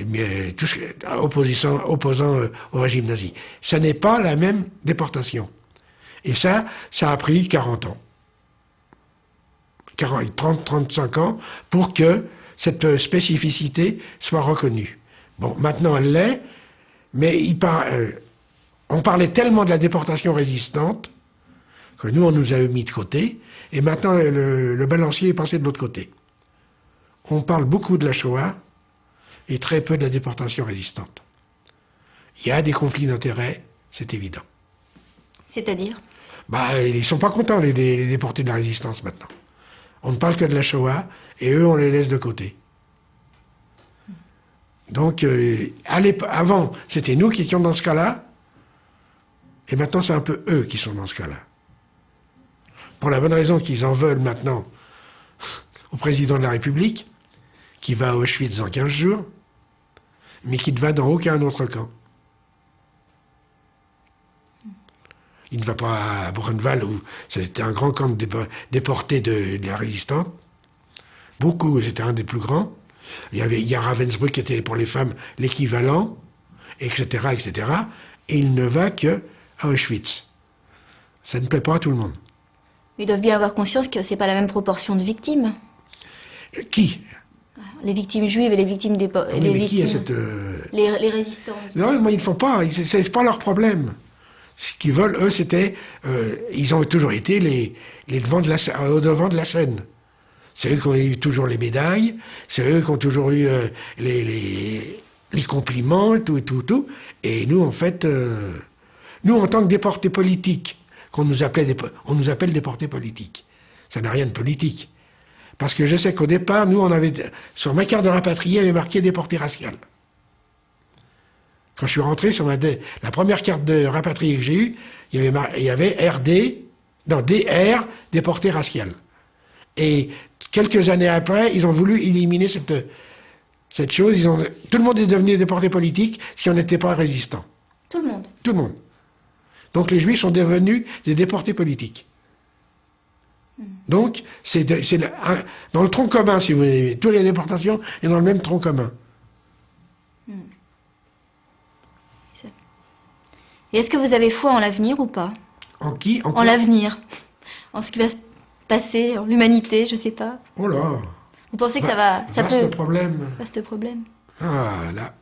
Mais tous opposant au régime nazi. Ça n'est pas la même déportation. Et ça a pris 40 ans. 30-35 ans pour que cette spécificité soit reconnue. Bon, maintenant elle l'est, mais on parlait tellement de la déportation résistante que nous, on nous avait mis de côté, et maintenant le balancier est passé de l'autre côté. On parle beaucoup de la Shoah et très peu de la déportation résistante. Il y a des conflits d'intérêts, c'est évident. C'est-à-dire? Ils ne sont pas contents, les déportés de la résistance, maintenant. On ne parle que de la Shoah, et eux, on les laisse de côté. Donc, avant, c'était nous qui étions dans ce cas-là, et maintenant, c'est un peu eux qui sont dans ce cas-là. Pour la bonne raison qu'ils en veulent maintenant au président de la République, qui va à Auschwitz dans 15 jours, mais qui ne va dans aucun autre camp. Il ne va pas à Buchenwald, où c'était un grand camp de déportés de la résistance. Beaucoup, c'était un des plus grands. Il y a Ravensbrück qui était pour les femmes l'équivalent, etc., etc. Et il ne va qu'à Auschwitz. Ça ne plaît pas à tout le monde. Ils doivent bien avoir conscience que c'est pas la même proportion de victimes. Qui? Les victimes juives et les victimes des... Qui a cette... les résistants. Non, mais ils ne font pas. C'est pas leur problème. Ce qu'ils veulent, eux, c'était... ils ont toujours été au devant de la scène. C'est eux qui ont eu toujours les médailles, c'est eux qui ont toujours eu les compliments, tout. Et nous, en fait, nous, en tant que déportés politiques, on nous appelle déportés politiques. Ça n'a rien de politique. Parce que je sais qu'au départ, nous, on avait, sur ma carte de rapatrié, il y avait marqué déporté racial. Quand je suis rentré sur la première carte de rapatrié que j'ai eue, il y avait RD, non, DR, déporté racial. Et quelques années après, ils ont voulu éliminer cette chose. Tout le monde est devenu déporté politique si on n'était pas résistant. Tout le monde. Tout le monde. Donc les Juifs sont devenus des déportés politiques. Donc, dans le tronc commun, si vous voulez. Toutes les déportations sont dans le même tronc commun. Et est-ce que vous avez foi en l'avenir ou pas? En qui? En l'avenir. En ce qui va se passer, en l'humanité, je sais pas. Oh là! Vous pensez que ça vaste problème. Vaste problème. Ah là.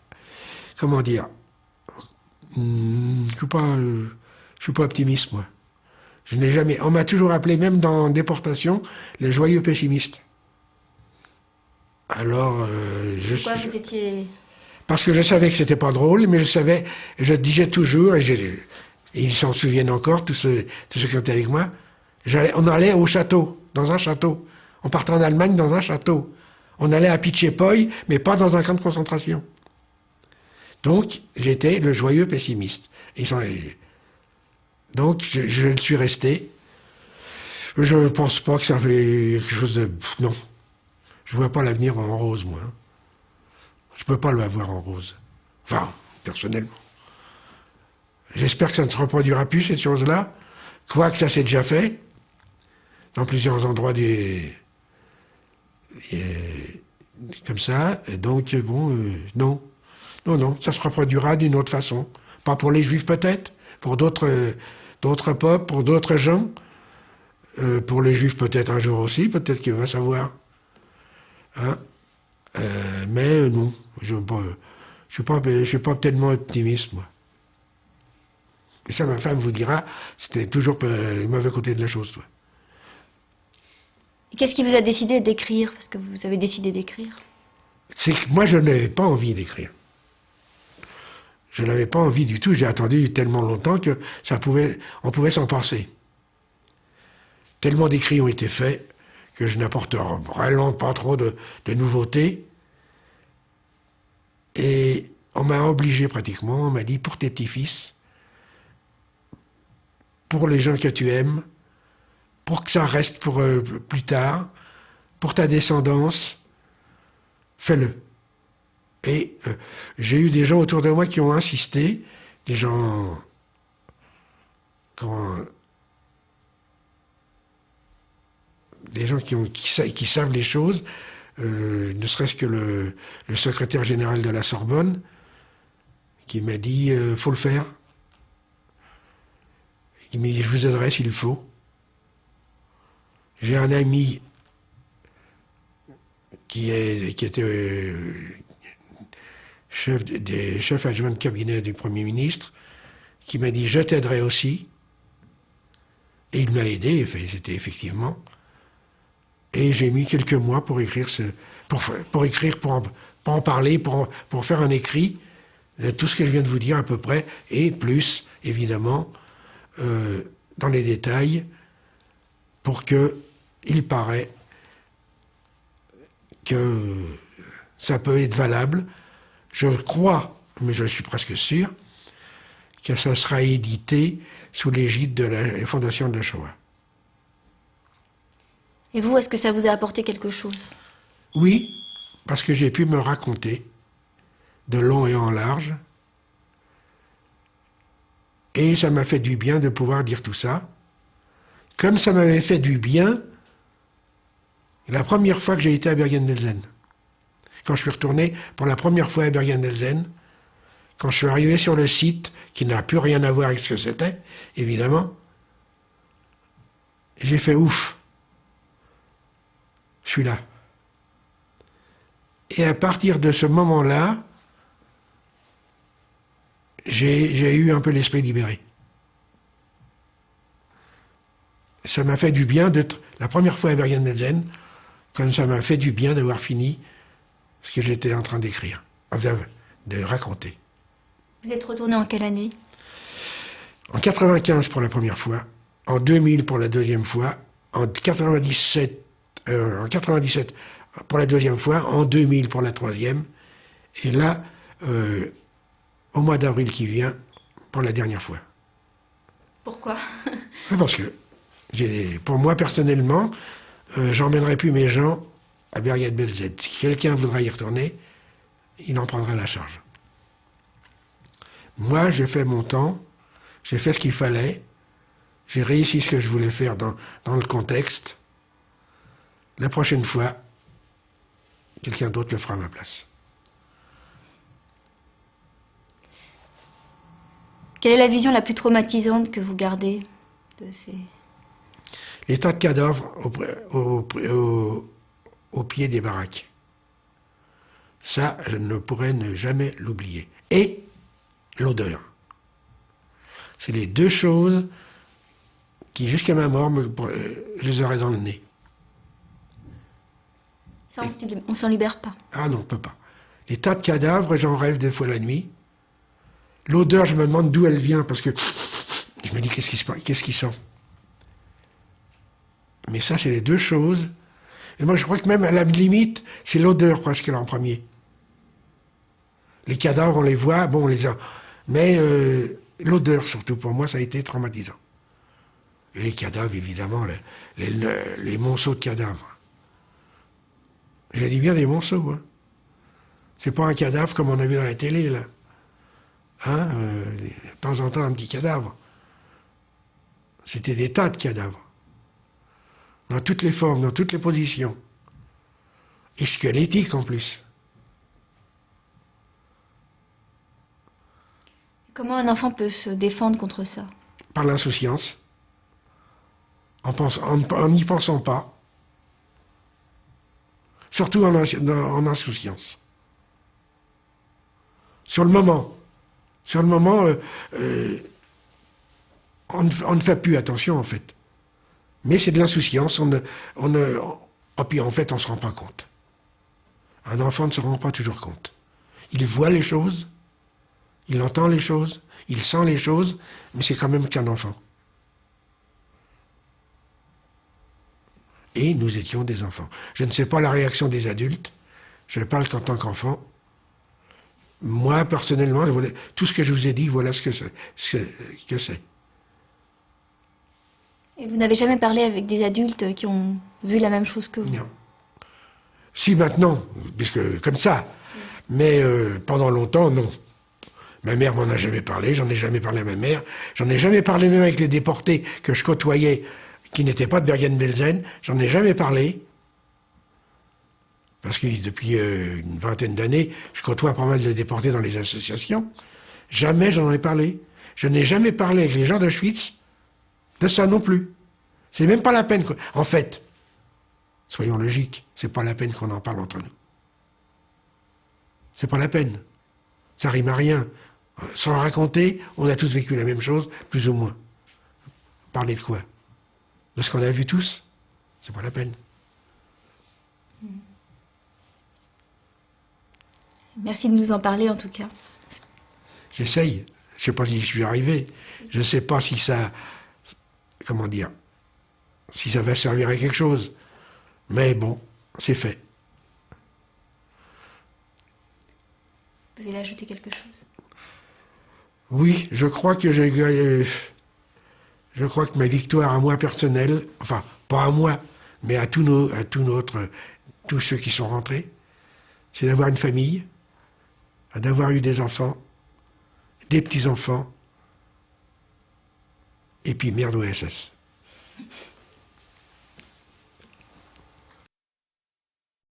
Comment dire? Je suis pas optimiste, moi. Je n'ai jamais. On m'a toujours appelé, même dans déportation, le joyeux pessimiste. Alors, Pourquoi vous étiez... Parce que je savais que c'était pas drôle, mais je disais toujours, et ils s'en souviennent encore, tous ceux qui étaient avec moi, on allait au château, dans un château. On partait en Allemagne dans un château. On allait à Pitchepoy, mais pas dans un camp de concentration. Donc, j'étais le joyeux pessimiste. Donc, je le suis resté. Je ne pense pas que ça fait quelque chose de... Non. Je ne vois pas l'avenir en rose, moi. Je ne peux pas le voir en rose. Enfin, personnellement. J'espère que ça ne se reproduira plus, cette chose-là. Quoique ça s'est déjà fait. Dans plusieurs endroits comme ça. Et donc, bon, non. Non, ça se reproduira d'une autre façon. Pas pour les Juifs, peut-être. Pour d'autres peuples, pour d'autres gens. Pour les Juifs, peut-être un jour aussi. Peut-être qu'il va savoir. Hein? Mais non. Je ne suis pas tellement optimiste, moi. Et ça, ma femme vous dira, c'était toujours le mauvais côté de la chose, toi. Qu'est-ce qui vous a décidé d'écrire? Parce que vous avez décidé d'écrire. C'est que moi, je n'avais pas envie d'écrire. Je n'avais pas envie du tout. J'ai attendu tellement longtemps que on pouvait s'en passer. Tellement d'écrits ont été faits que je n'apporte vraiment pas trop de nouveautés. Et on m'a obligé pratiquement, on m'a dit, pour tes petits-fils, pour les gens que tu aimes, pour que ça reste pour plus tard, pour ta descendance, fais-le. Et j'ai eu des gens autour de moi qui ont insisté, des gens qui savent les choses, ne serait-ce que le secrétaire général de la Sorbonne, qui m'a dit faut le faire. Il m'a dit je vous aiderai s'il faut. J'ai un ami qui était chef adjoint de cabinet du Premier ministre, qui m'a dit je t'aiderai aussi. Et il m'a aidé, c'était effectivement. Et j'ai mis quelques mois pour écrire pour en parler, pour faire un écrit de tout ce que je viens de vous dire à peu près, et plus, évidemment, dans les détails, pour que il paraît que ça peut être valable. Je crois, mais je suis presque sûr, que ça sera édité sous l'égide de la Fondation de la Shoah. Et vous, est-ce que ça vous a apporté quelque chose? Oui, parce que j'ai pu me raconter de long et en large. Et ça m'a fait du bien de pouvoir dire tout ça. Comme ça m'avait fait du bien la première fois que j'ai été à Bergen-Belsen. Quand je suis retourné pour la première fois à Bergen-Belsen, quand je suis arrivé sur le site, qui n'a plus rien à voir avec ce que c'était, évidemment, j'ai fait ouf. Je suis là. Et à partir de ce moment-là, j'ai eu un peu l'esprit libéré. Ça m'a fait du bien d'être la première fois à Bergen-Belsen, comme ça m'a fait du bien d'avoir fini ce que j'étais en train d'écrire, de raconter. Vous êtes retourné en quelle année? En 95 pour la première fois, en 2000 pour la deuxième fois, en 97 pour la deuxième fois, en 2000 pour la troisième, et là, au mois d'avril qui vient, pour la dernière fois. Pourquoi? Parce que, pour moi personnellement, j'emmènerai plus mes gens à Bergen-Belzec. Si quelqu'un voudra y retourner, il en prendra la charge. Moi, j'ai fait mon temps, j'ai fait ce qu'il fallait, j'ai réussi ce que je voulais faire dans le contexte. La prochaine fois, quelqu'un d'autre le fera à ma place. Quelle est la vision la plus traumatisante que vous gardez de ces... Les tas de cadavres au pied des baraques. Ça, je ne pourrais ne jamais l'oublier. Et l'odeur. C'est les deux choses qui, jusqu'à ma mort, je les aurais dans le nez. Ça, on s'en libère pas. Ah non, on ne peut pas. Les tas de cadavres, j'en rêve des fois la nuit. L'odeur, je me demande d'où elle vient, parce que je me dis, qu'est-ce qui sent? Mais ça, c'est les deux choses. Et moi, je crois que même à la limite, c'est l'odeur presque en premier. Les cadavres, on les voit, bon, on les a. Mais l'odeur, surtout, pour moi, ça a été traumatisant. Et les cadavres, évidemment, les monceaux de cadavres. Je dis bien des monceaux, hein. C'est pas un cadavre comme on a vu dans la télé, là. Hein, de temps en temps, un petit cadavre. C'était des tas de cadavres. Dans toutes les formes, dans toutes les positions. Et squelettiques en plus. Comment un enfant peut se défendre contre ça? Par l'insouciance. En n'y pensant pas. Surtout en insouciance. Sur le moment, on ne fait plus attention en fait. Mais c'est de l'insouciance, puis en fait on ne se rend pas compte. Un enfant ne se rend pas toujours compte. Il voit les choses, il entend les choses, il sent les choses, mais c'est quand même qu'un enfant. Et nous étions des enfants. Je ne sais pas la réaction des adultes, je parle qu'en tant qu'enfant. Moi, personnellement, tout ce que je vous ai dit, voilà ce que c'est. Et vous n'avez jamais parlé avec des adultes qui ont vu la même chose que vous? Non. Si, maintenant, puisque comme ça. Mais pendant longtemps, non. Ma mère m'en a jamais parlé, j'en ai jamais parlé à ma mère. J'en ai jamais parlé même avec les déportés que je côtoyais, qui n'étaient pas de Bergen-Belsen. J'en ai jamais parlé. Parce que depuis une vingtaine d'années, je côtoie pas mal de déportés dans les associations. Jamais j'en ai parlé. Je n'ai jamais parlé avec les gens d'Auschwitz de ça non plus. C'est même pas la peine. En fait, soyons logiques, c'est pas la peine qu'on en parle entre nous. C'est pas la peine. Ça rime à rien. Sans raconter, on a tous vécu la même chose, plus ou moins. Parler de quoi? De ce qu'on a vu tous? C'est pas la peine. Merci de nous en parler en tout cas. J'essaye. Je ne sais pas si je suis arrivé. Je ne sais pas si ça... Comment dire? Si ça va servir à quelque chose. Mais bon, c'est fait. Vous allez ajouter quelque chose? Oui, je crois que je crois que ma victoire à moi personnelle, enfin, pas à moi, mais à tous ceux qui sont rentrés, c'est d'avoir une famille, d'avoir eu des enfants, des petits-enfants, et puis merde au SS.